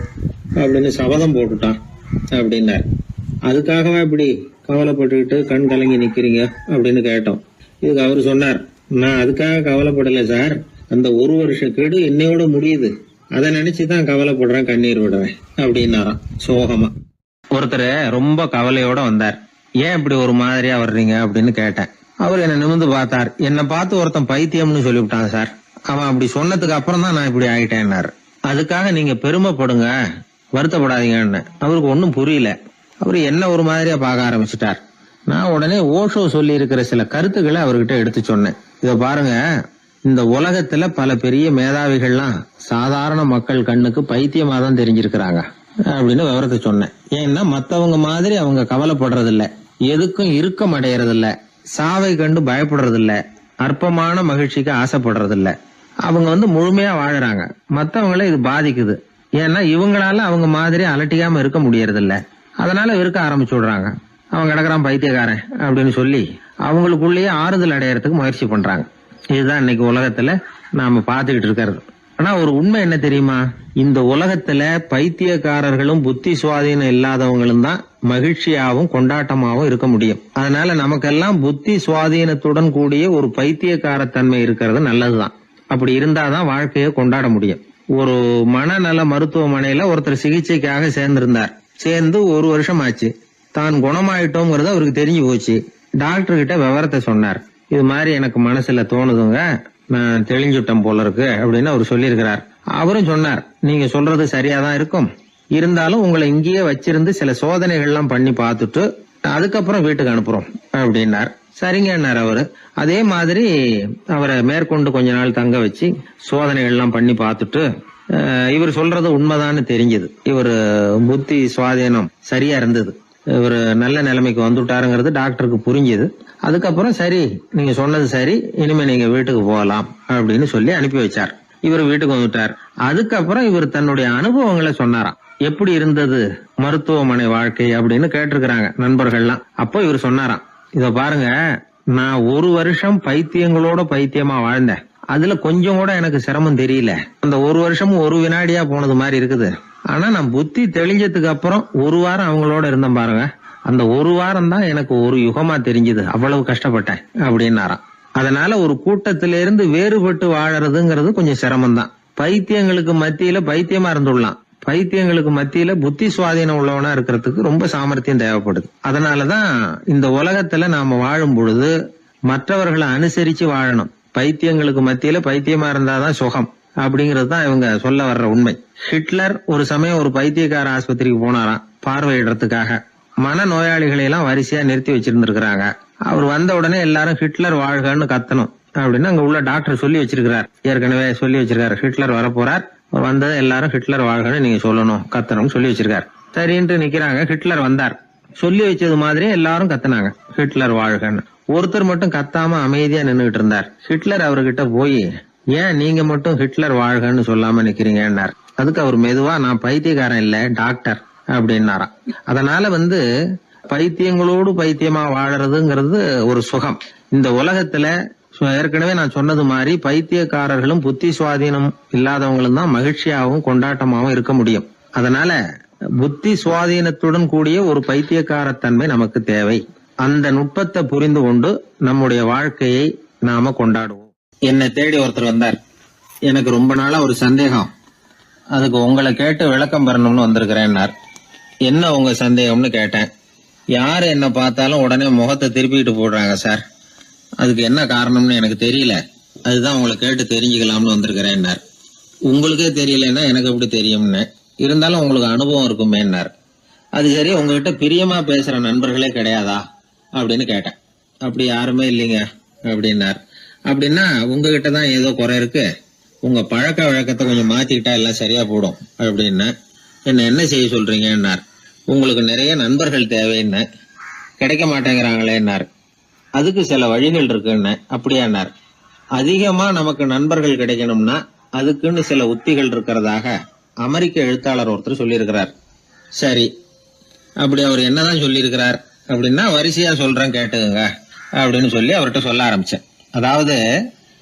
அப்படின்னு சபதம் போட்டுட்டான் அப்படின்னார். அதுக்காகவா இப்படி கவலைப்பட்டுக்கிட்டு கண் கலங்கி நிக்கிறீங்க அப்படின்னு கேட்டோம். இதுக்கு அவரு சொன்னார், நான் அதுக்காக கவலைப்படல சார், அந்த 1 வருஷ கெடு என்னையோட முடியுது, அதை நினைச்சுதான் கவலைப்படுறேன், கண்ணீர் விடுறேன் அப்படின்னாராம் சோகமா. ஒருத்தர் ரொம்ப கவலையோட வந்தார். ஏன் இப்படி ஒரு மாதிரியா வர்றீங்க அப்படின்னு கேட்டேன். அவர் என்ன நிமிர்ந்து பார்த்தார். என்னை பார்த்து ஒருத்தன் பைத்தியம்னு சொல்லிவிட்டான் சார், அவன் அப்படி சொன்னதுக்கு அப்புறம் தான் நான் இப்படி ஆயிட்டேன்னாரு. அதுக்காக நீங்க பெருமைப்படுங்க, வருத்தப்படாதீங்கன்னு. அவருக்கு ஒன்னும் புரியல. அவரு என்ன ஒரு மாதிரியா பார்க்க ஆரம்பிச்சுட்டார். நான் உடனே ஓஷோ சொல்லி இருக்கிற சில கருத்துக்களை அவர்கிட்ட எடுத்து சொன்னேன். இத பாருங்க, இந்த உலகத்துல பல பெரிய மேதாவிகள்லாம் சாதாரண மக்கள் கண்ணுக்கு பைத்தியமா தான் தெரிஞ்சிருக்கிறாங்க அப்படின்னு விவரத்தை சொன்னேன். ஏன்னா மத்தவங்க மாதிரி அவங்க கவலைப்படுறது இல்ல, எதுக்கும் இறுக்கம் அடையறது இல்ல, சாவை கண்டு பயப்படுறது இல்ல, அற்பமான மகிழ்ச்சிக்கு ஆசைப்படுறது இல்ல. அவங்க முழுமையா வாழறாங்க. மத்தவங்கள இது பாதிக்குது. ஏன்னா இவங்களால அவங்க மாதிரி அலட்டிக்காம இருக்க முடியறது இல்ல. அதனால இருக்க ஆரம்பிச்சு விடுறாங்க. அவன் கிடக்குறான் பைத்தியக்காரன் அப்படின்னு சொல்லி அவங்களுக்குள்ளேயே ஆறுதல் அடையறதுக்கு முயற்சி பண்றாங்க. இதுதான் இன்னைக்கு உலகத்துல நாம பாத்துக்கிட்டு இருக்கிறது. ஆனா ஒரு உண்மை என்ன தெரியுமா? இந்த உலகத்துல பைத்தியக்காரர்களும் புத்தி சுவாதீனம் இல்லாதவங்களும் தான் மகிழ்ச்சியாவும் கொண்டாட்டமாவும் இருக்க முடியும். அதனால நமக்கெல்லாம் புத்தி சுவாதீனத்துடன் கூடிய ஒரு பைத்தியக்காரத்தன்மை இருக்கிறது நல்லதுதான். அப்படி இருந்தாதான் வாழ்க்கையை கொண்டாட முடியும். ஒரு மனநல மருத்துவமனையில ஒருத்தர் சிகிச்சைக்காக சேர்ந்திருந்தார். சேர்ந்து 1 வருஷம் ஆச்சு. தான் குணமாயிட்டோங்கிறது அவருக்கு தெரிஞ்சு போச்சு. டாக்டர் கிட்ட விவரத்தை சொன்னார். இது மாதிரி எனக்கு மனசுல தோணுதுங்க, நான் தெளிஞ்சுட்டேன் போல இருக்கு அப்படின்னு அவர் சொல்லியிருக்கிறார். அவரும் சொன்னார், நீங்க சொல்றது சரியாதான் இருக்கும், இருந்தாலும் உங்களை இங்கேயே வச்சிருந்து சில சோதனைகள் எல்லாம் பண்ணி பார்த்துட்டு அதுக்கப்புறம் வீட்டுக்கு அனுப்புறோம் அப்படின்னார். சரிங்கன்னார் அவரு. அதே மாதிரி அவரை மேற்கொண்டு கொஞ்ச நாள் தங்க வச்சு சோதனைகள் எல்லாம் பண்ணி பார்த்துட்டு இவர் சொல்றது உண்மைதான்னு தெரிஞ்சது. இவர் புத்தி சுவாதீனம் சரியா இருந்தது, இவர் நல்ல நிலைமைக்கு வந்துட்டாருங்கிறது டாக்டருக்கு புரிஞ்சது. அதுக்கப்புறம் சரி, நீங்க சொன்னது சரி, இனிமே நீங்க வீட்டுக்கு போகலாம் அப்படின்னு சொல்லி அனுப்பி வச்சார். இவர் வீட்டுக்கு வந்துட்டார். அதுக்கப்புறம் இவர் தன்னுடைய அனுபவங்களை சொன்னாராம். எப்படி இருந்தது மருத்துவமனை வாழ்க்கை அப்படின்னு கேட்டிருக்கிறாங்க நண்பர்கள்லாம். அப்போ இவர் சொன்னாராம், இத பாருங்க, நான் 1 வருஷம் பைத்தியங்களோட பைத்தியமா வாழ்ந்தேன். அதுல கொஞ்சம் கூட எனக்கு சிரமம் தெரியல. அந்த 1 வருஷமும் 1 வினாடியா போனது மாதிரி இருக்குது. ஆனா நான் புத்தி தெளிஞ்சதுக்கு அப்புறம் 1 வாரம் அவங்களோட இருந்தேன் பாருங்க, அந்த 1 வாரம் தான் எனக்கு ஒரு யுகமா தெரிஞ்சது. அவ்வளவு கஷ்டப்பட்டேன் அப்படின்னாராம். அதனால ஒரு கூட்டத்திலிருந்து வேறுபட்டு வாழறதுங்கிறது கொஞ்சம் சிரமம் தான். பைத்தியங்களுக்கு மத்தியில பைத்தியமா இருந்துடலாம், பைத்தியங்களுக்கு மத்தியில புத்தி சுவாதீனம் உள்ளவனா இருக்கிறதுக்கு ரொம்ப சாமர்த்தியம் தேவைப்படுது. அதனாலதான் இந்த உலகத்துல நாம வாழும் பொழுது மற்றவர்களை அனுசரிச்சு வாழணும். பைத்தியங்களுக்கு மத்தியில பைத்தியமா இருந்தாதான் சுகம் அப்படிங்கிறது தான் இவங்க சொல்ல வர்ற உண்மை. ஹிட்லர் ஒரு சமயம் ஒரு பைத்தியக்கார ஆஸ்பத்திரிக்கு போனாராம் பார்வையிடறதுக்காக. மன நோயாளிகளை எல்லாம் வரிசையா நிறுத்தி வச்சிருந்திருக்கிறாங்க. அவர் வந்த உடனே எல்லாரும் ஹிட்லர் வாழ்கன்னு கத்தணும் அப்படின்னு அங்க உள்ள டாக்டர் சொல்லி வச்சிருக்கிறார். ஏற்கனவே சொல்லி வச்சிருக்காரு, ஹிட்லர் வரப்போறார், வந்தது எல்லாரும் ஹிட்லர் வாழ்கன்னு நீங்க சொல்லணும், கத்தணும் சொல்லி வச்சிருக்காரு. சரின்ட்டு நிக்கிறாங்க. ஹிட்லர் வந்தார். சொல்லி வச்சது மாதிரி எல்லாரும் கத்துனாங்க, ஹிட்லர் வாழ்கன்னு. ஒருத்தர் மட்டும் கத்தாம அமைதியா நின்னுகிட்டு இருந்தார். ஹிட்லர் அவர்கிட்ட போய், ஏன் நீங்க மட்டும் ஹிட்லர் வாழ்கன்னு சொல்லாம நிக்கிறீங்கன்னார். அதுக்கு அவர் மெதுவா, நான் பைத்தியக்காரன் இல்ல, டாக்டர் அப்படின்னாராம். அதனால பைத்தியங்களோடு பைத்தியமா வாழறதுங்கிறது ஒரு சுகம். இந்த உலகத்துல ஏற்கனவே நான் சொன்னது மாதிரி பைத்தியக்காரர்களும் புத்தி சுவாதீனம் இல்லாதவங்களும் தான் மகிழ்ச்சியாகவும் கொண்டாட்டமாகவும் இருக்க முடியும். அதனால புத்தி சுவாதீனத்துடன் கூடிய ஒரு பைத்தியக்காரத்தன்மை நமக்கு தேவை. அந்த நுட்பத்தை புரிந்து கொண்டு நம்முடைய வாழ்க்கையை நாம கொண்டாடுவோம். என்னை தேடி ஒருத்தர் வந்தார். எனக்கு ரொம்ப நாளா ஒரு சந்தேகம், அதுக்கு உங்களை கேட்டு விளக்கம் பெறணும்னு வந்திருக்கிறேன்னார். என்ன உங்க சந்தேகம்னு கேட்டேன். யாரு என்ன பார்த்தாலும் உடனே முகத்தை திருப்பிட்டு போடுறாங்க சார், அதுக்கு என்ன காரணம்னு எனக்கு தெரியல, அதுதான் உங்களை கேட்டு தெரிஞ்சுக்கலாம்னு வந்திருக்கிறேன்னார். உங்களுக்கே தெரியலன்னா எனக்கு எப்படி தெரியும்னு, இருந்தாலும் உங்களுக்கு அனுபவம் இருக்குமேன்னார். அது சரி, உங்ககிட்ட பிரியமா பேசுற நண்பர்களே கிடையாதா அப்படின்னு கேட்டேன். அப்படி யாருமே இல்லைங்க அப்படின்னார். அப்படின்னா உங்ககிட்ட தான் ஏதோ குறை இருக்கு, உங்க பழக்க வழக்கத்தை கொஞ்சம் மாத்திக்கிட்டா எல்லாம் சரியா போடும் அப்படின்னு. என்ன செய்ய சொல்றீங்கன்னார். உங்களுக்கு நிறைய நண்பர்கள் தேவைன்னு, கிடைக்க மாட்டேங்கிறாங்களேன்னார். அதுக்கு சில வழிகள் இருக்குன்னு. அப்படியானார். அதிகமா நமக்கு நண்பர்கள் கிடைக்கணும்னா அதுக்குன்னு சில உத்திகள் இருக்கிறதாக அமெரிக்க எழுத்தாளர் ஒருத்தர் சொல்லியிருக்கிறார். சரி, அப்படி அவர் என்னதான் சொல்லியிருக்கிறார் அப்படின்னா வரிசையா சொல்றேன் கேட்டுங்க அப்படின்னு சொல்லி அவர்கிட்ட சொல்ல ஆரம்பிச்சேன். அதாவது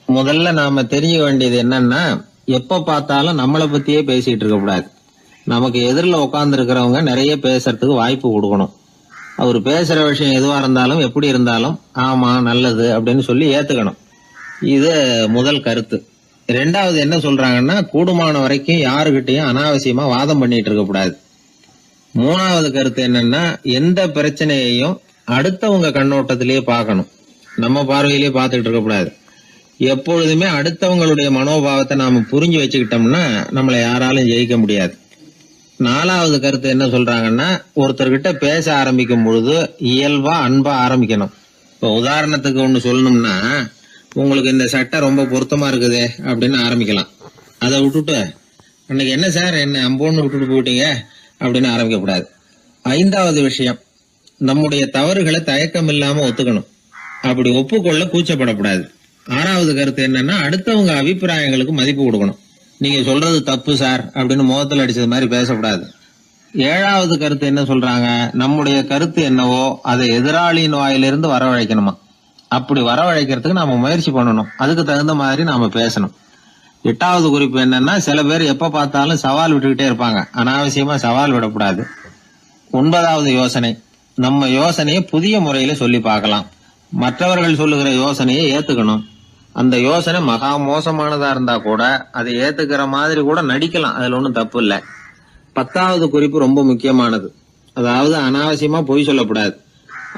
முதல்ல நாம தெரிஞ்சுக்க வேண்டியது என்னன்னா, எப்ப பார்த்தாலும் நம்மளை பத்தியே பேசிட்டு இருக்க கூடாது. நமக்கு எதிரில் உட்கார்ந்து இருக்கிறவங்க நிறைய பேசுறதுக்கு வாய்ப்பு கொடுக்கணும். அவர் பேசுற விஷயம் எதுவா இருந்தாலும் எப்படி இருந்தாலும் ஆமா நல்லது அப்படின்னு சொல்லி ஏத்துக்கணும். இது முதல் கருத்து. 2வது என்ன சொல்றாங்கன்னா, கூடுமான வரைக்கும் யாருகிட்டையும் அனாவசியமா வாதம் பண்ணிட்டு இருக்க கூடாது. 3வது கருத்து என்னன்னா, எந்த பிரச்சனையையும் அடுத்தவங்க கண்ணோட்டத்திலேயே பார்க்கணும், நம்ம பார்வையிலேயே பார்த்துட்டு இருக்க கூடாது. எப்பொழுதுமே அடுத்தவங்களுடைய மனோபாவத்தை நாம புரிஞ்சு வச்சுக்கிட்டோம்னா நம்மளை யாராலும் ஜெயிக்க முடியாது. 4வது கருத்து என்ன சொல்றாங்கன்னா, ஒருத்தர்கிட்ட பேச ஆரம்பிக்கும் பொழுது இயல்பா அன்பா ஆரம்பிக்கணும். இப்ப உதாரணத்துக்கு ஒண்ணு சொல்லணும்னா, உங்களுக்கு இந்த சட்டை ரொம்ப பொருத்தமா இருக்குதே அப்படின்னு ஆரம்பிக்கலாம். அதை விட்டுட்டு அன்னைக்கு என்ன சார் என்ன அம்போன்னு விட்டுட்டு போயிட்டீங்க அப்படின்னு ஆரம்பிக்கக்கூடாது. 5வது விஷயம், நம்முடைய தவறுகளை தயக்கம் இல்லாம ஒத்துக்கணும். அப்படி ஒப்புக்கொள்ள கூச்சப்படக்கூடாது. 6வது கருத்து என்னன்னா, அடுத்தவங்க அபிப்பிராயங்களுக்கு மதிப்பு கொடுக்கணும். நீங்க சொல்றது தப்பு சார் அப்படின்னு முகத்தில் அடிச்சது மாதிரி பேசக்கூடாது. 7வது கருத்து என்ன சொல்றாங்க, நம்முடைய கருத்து என்னவோ அதை எதிராளியின் வாயிலிருந்து வரவழைக்கணுமா. அப்படி வரவழைக்கிறதுக்கு நாம முயற்சி பண்ணணும். அதுக்கு தகுந்த மாதிரி நாம பேசணும். 8வது குறிப்பு என்னன்னா, சில பேர் எப்ப பார்த்தாலும் சவால் விட்டுக்கிட்டே இருப்பாங்க. அனாவசியமா சவால் விடக்கூடாது. 9வது யோசனை, நம்ம யோசனையை புதிய முறையில சொல்லி பார்க்கலாம். மற்றவர்கள் சொல்லுகிற யோசனையை ஏத்துக்கணும். அந்த யோசனை மகா மோசமானதா இருந்தா கூட அதை ஏத்துக்கிற மாதிரி கூட நடிக்கலாம். அதுல ஒன்றும் தப்பு இல்லை. 10வது குறிப்பு ரொம்ப முக்கியமானது. அதாவது அனாவசியமா பொய் சொல்லக்கூடாது.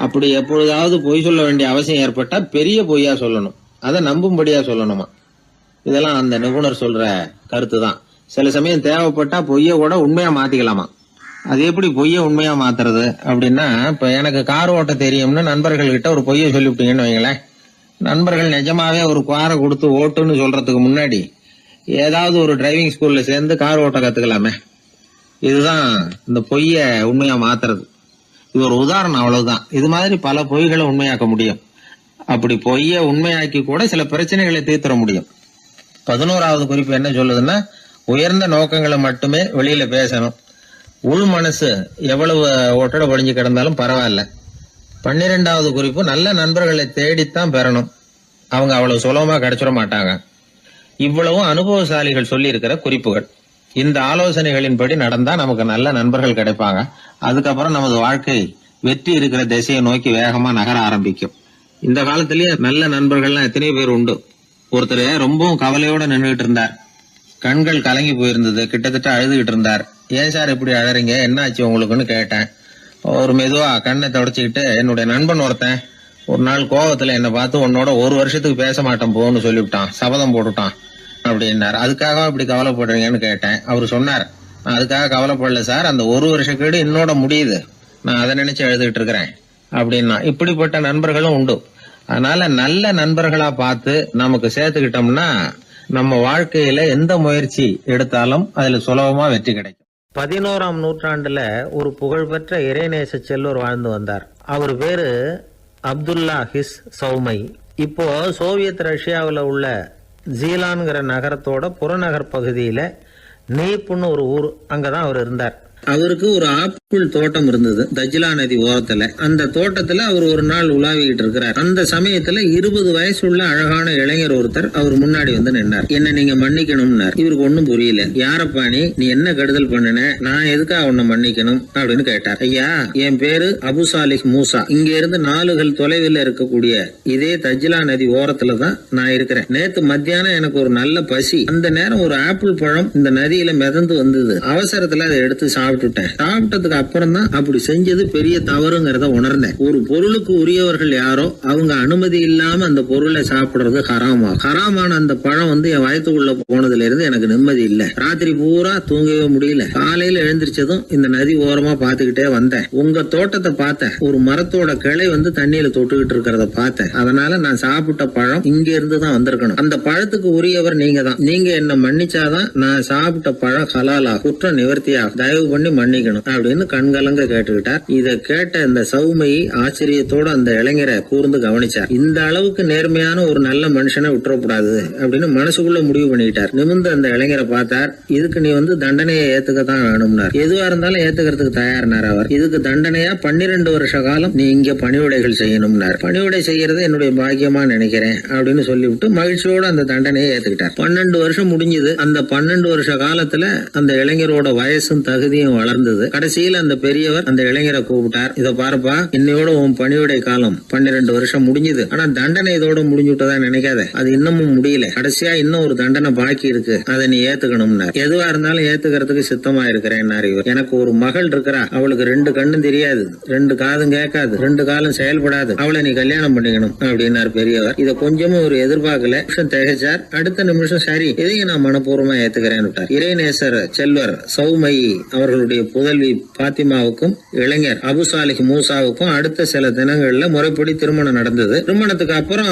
அப்படி எப்பொழுதாவது பொய் சொல்ல வேண்டிய அவசியம் ஏற்பட்டா பெரிய பொய்யா சொல்லணும். அதை நம்பும்படியா சொல்லணுமா. இதெல்லாம் அந்த நிபுணர் சொல்ற கருத்து தான். சில சமயம் தேவைப்பட்டா பொய்ய கூட உண்மையா மாத்திக்கலாமா. அது எப்படி பொய்ய உண்மையா மாத்துறது அப்படின்னா, இப்ப எனக்கு கார் ஓட்ட தெரியும்னு நண்பர்கள் கிட்ட ஒரு பொய்ய சொல்லிவிட்டீங்கன்னு வைங்களேன். நண்பர்கள் நிஜமாவே ஒரு காரை கொடுத்து ஓட்டுன்னு சொல்றதுக்கு முன்னாடி ஏதாவது ஒரு டிரைவிங் ஸ்கூல்ல சேர்ந்து கார் ஓட்ட கத்துக்கலாமே. இதுதான் இந்த பொய்ய உண்மையா மாத்துறது. இது ஒரு உதாரணம், அவ்வளவுதான். இது மாதிரி பல பொய்களை உண்மையாக்க முடியும். அப்படி பொய்ய உண்மையாக்கி கூட சில பிரச்சனைகளை தீர்த்திட முடியும். 11வது குறிப்பு என்ன சொல்லுதுன்னா, உயர்ந்த நோக்கங்களை மட்டுமே வெளியில பேசணும். உள் மனசு எவ்வளவு ஒட்டடை படிஞ்சு கிடந்தாலும் பரவாயில்ல. 12வது குறிப்பு, நல்ல நண்பர்களை தேடித்தான் பெறணும். அவங்க அவ்வளவு சுலபமா கிடைச்சிட மாட்டாங்க. இவ்வளவும் அனுபவசாலிகள் சொல்லி இருக்கிற குறிப்புகள். இந்த ஆலோசனைகளின்படி நடந்தா நமக்கு நல்ல நண்பர்கள் கிடைப்பாங்க. அதுக்கப்புறம் நமது வாழ்க்கை வெற்றி இருக்கிற திசையை நோக்கி வேகமா நகர ஆரம்பிக்கும். இந்த காலத்திலேயே நல்ல நண்பர்கள்லாம் எத்தனை பேர் உண்டு. ஒருத்தர் ரொம்பவும் கவலையோட நின்றுகிட்டு இருந்தார். கண்கள் கலங்கி போயிருந்தது. கிட்டத்தட்ட அழுதுகிட்டு இருந்தார். ஏன் சார் இப்படி அழறீங்க, என்ன ஆச்சு உங்களுக்குன்னு கேட்டேன். ஒரு மெதுவா கண்ணை தொடச்சிக்கிட்டு, என்னுடைய நண்பன் ஒருத்தன் ஒரு நாள் கோவத்துல என்னை பார்த்து உன்னோட 1 வருஷத்துக்கு பேச மாட்டேன் போன்னு சொல்லிவிட்டான், சபதம் போட்டுட்டான் அப்படின்னாரு. அதுக்காக இப்படி கவலைப்படுறீங்கன்னு கேட்டேன். அவரு சொன்னார், நான் அதுக்காக கவலைப்படல சார், அந்த 1 வருஷ கேடு என்னோட முடியுது, நான் அதை நினைச்சு எழுதிட்டு இருக்கிறேன் அப்படின்னா. இப்படிப்பட்ட நண்பர்களும் உண்டு. அதனால நல்ல நண்பர்களா பார்த்து நமக்கு சேர்த்துக்கிட்டோம்னா நம்ம வாழ்க்கையில எந்த முயற்சி எடுத்தாலும் அதுல சுலபமா வெற்றி கிடைக்கும். 11ஆம் நூற்றாண்டுல ஒரு புகழ்பெற்ற இறைநேச செல்வர் வாழ்ந்து வந்தார். அவர் பேரு அப்துல்லா ஹிஸ் சௌமை. இப்போ சோவியத் ரஷ்யாவில் உள்ள ஜீலான்கிற நகரத்தோட புறநகர் பகுதியில நீப்புன்னு ஒரு ஊர், அங்கதான் அவர் இருந்தார். அவருக்கு ஒரு ஆப்பிள் தோட்டம் இருந்தது தஜ்லா நதி ஓரத்துல. அந்த தோட்டத்துல அவர் ஒரு நாள் உலாவிக்கிட்டு இருக்கிறார். அந்த சமயத்துல 20 வயசுள்ள அழகான இளைஞர் ஒருத்தர் அவர் முன்னாடி வந்து நின்னார். என்ன நீங்க மன்னிக்கணும்னார். இவருக்கு ஒன்னும் புரியல. யாரப்பா நீ என்ன கெடுதல் பண்ணின, நான் எதுக்காக உன்னை மன்னிக்கணும் அப்படின்னு கேட்டார். ஐயா, என் பேரு அபு சாலிஹ் மூசா. இங்க இருந்து 4 கல் தொலைவில் இருக்கக்கூடிய இதே தஜ்லா நதி ஓரத்துல தான் நான் இருக்கிறேன். நேத்து மத்தியானம் எனக்கு ஒரு நல்ல பசி. அந்த நேரம் ஒரு ஆப்பிள் பழம் இந்த நதியில மிதந்து வந்தது. அவசரத்துல அதை எடுத்து சாப்பிட்டுட்டேன். சாப்பிட்டதுக்கு அப்புறம் தான் அப்படி செஞ்சது பெரிய தவறுங்கிறத உணர்ந்தேன். ஒரு பொருளுக்கு உரியவர்கள் யாரோ அவங்க அனுமதி இல்லாம அந்த பொருளை சாப்பிடுறது ஹராமா. ஹராமான அந்த பழம் வந்து என் வயத்துக்குள்ள போனதுல இருந்து எனக்கு நிம்மதி இல்ல. ராத்திரி பூரா தூங்கவே முடியல. காலையில எழுந்திரிச்சதும் இந்த நதி ஓரமா பாத்துக்கிட்டே வந்தேன். உங்க தோட்டத்தை பார்த்தேன். ஒரு மரத்தோட கிளை வந்து தண்ணியில தொட்டுக்கிட்டு இருக்கிறத பார்த்தேன். அதனால நான் சாப்பிட்ட பழம் இங்க இருந்து தான் வந்திருக்கணும். அந்த பழத்துக்கு உரியவர் நீங்க தான். நீங்க என்ன மன்னிச்சாதான் நான் சாப்பிட்ட பழம் ஹலாலா, குற்றம் நிவர்த்தியா, தயவு பண்ணி மன்னிக்கணும் அப்படின்னு கண்கலங்க கேட்டுக்கிட்டார். இத கேட்ட இந்த சௌமையை ஆச்சரியத்தோட அந்த இளைஞரை கூர்ந்து கவனிச்சார். இந்த அளவுக்கு நேர்மையான ஒரு நல்ல மனுஷனை விட்டுறக்கூடாது அப்படின்னு மனசுக்குள்ள முடிவு பண்ணிக்கிட்டார். நிமிர்ந்து அந்த இளைஞரை பார்த்தார். இதுக்கு நீ வந்து தண்டனையை ஏத்துக்கத்தான் வேணும்னார். எதுவா இருந்தாலும் ஏத்துக்கிறதுக்கு தயார்னார் அவர். இதுக்கு தண்டனையா 12 வருஷ காலம் நீ இங்க பணிவிடைகள் செய்யணும்னார். பணிவிடை செய்யறது என்னுடைய பாக்கியமா நினைக்கிறேன் அப்படின்னு சொல்லிவிட்டு மகிழ்ச்சியோட அந்த தண்டனையை ஏத்துக்கிட்டார். 12 வருஷம் முடிஞ்சது. அந்த 12 வருஷ காலத்துல அந்த இளைஞரோட வயசும் தகுதியும் வளர்ந்தது. கடைசியில் அந்த பெரியவர் அந்த இளைஞரை கூப்பிட்டார். இத பாருப்பா, இன்னையோட உன் பணிவிடை காலம் 12 வருஷம் முடிஞ்சது. ஆனா தண்டனை இதோட முடிஞ்சுட்டதா நினைக்காத. அது இன்னமும் முடியல. கடைசியா இன்னும் ஒரு தண்டனை பாக்கி இருக்கு. அதை நீ ஏத்துக்கணும்னார். எதுவா இருந்தாலும் ஏத்துக்கிறதுக்கு சித்தமா இருக்கிறேன். எனக்கு ஒரு மகள் இருக்கிறா. அவளுக்கு 2 கண்ணும் தெரியாது, 2 காதும் கேட்காது, 2 காலும் செயல்படாது. அவளை நீ கல்யாணம் பண்ணிக்கணும் அப்படின்னார் பெரியவர். இத கொஞ்சமும் ஒரு எதிர்பார்க்கல. திகைச்சார். அடுத்த நிமிஷம் சரி, இதையும் நான் மனப்பூர்வமா ஏத்துக்கிறேன். இறைநேசர் செல்வர் சௌமை அவர்கள் அவர்களுடைய புதல்வி பாத்திமாவுக்கும் இளைஞர் அபு சாலிஹ் மூசாவுக்கும் அடுத்த சில தினங்கள்ல முறைப்படி திருமணம் நடந்தது. திருமணத்துக்கு அப்புறம்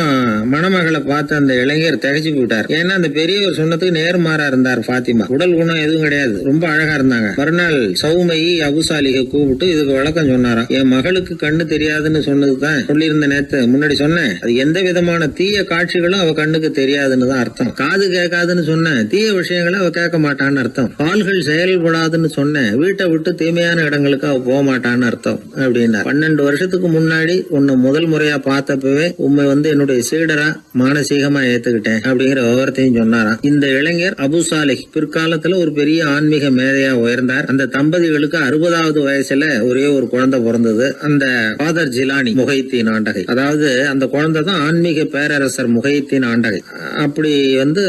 மணமகளை பார்த்த அந்த இளைஞர் திகைச்சு போயிட்டார். ஏன்னா அந்த பெரியவர் சொன்னதுக்கு நேர்மாறா இருந்தார். பாத்திமா உடல் குணம் எதுவும் கிடையாது, ரொம்ப அழகா இருந்தாங்க. மறுநாள் சௌமையை அபு சாலிஹை கூப்பிட்டு இதுக்கு விளக்கம் சொன்னாராம். என் மகளுக்கு கண்ணு தெரியாதுன்னு சொன்னதுதான் சொல்லியிருந்த நேத்து முன்னாடி சொன்னேன். அது எந்த விதமான தீய காட்சிகளும் அவ கண்ணுக்கு தெரியாதுன்னு தான் அர்த்தம். காது கேட்காதுன்னு சொன்ன தீய விஷயங்களை அவ கேட்க மாட்டான்னு அர்த்தம். கால்கள் செயல்படாதுன்னு சொன்ன வீட்டை விட்டு தீமையான இடங்களுக்கு அவ போக மாட்டான்னு அர்த்தம் அப்படின்னா. 12 வருஷத்துக்கு முன்னாடி உன்னை முதல் முறையா பார்த்தப்பவே உண்மை என்னுடைய சீடரா மானசீகமா ஏத்துக்கிட்டேன் அப்படிங்கிற விவரத்தையும் சொன்னாராம். இந்த இளைஞர் அபு சாலிஹ் பிற்காலத்துல ஒரு பெரிய ஆன்மீக மேதையா உயர்ந்தார். அந்த தம்பதிகளுக்கு 60வது வயசுல ஒரே ஒரு குழந்தை பிறந்தது. அந்த ஃபாதர் ஜிலானி முஹைத்தீன் ஆண்டகை, அதாவது அந்த குழந்தை தான் ஆன்மீக பேரரசர் முஹைத்தீன் ஆண்டகை. அப்படி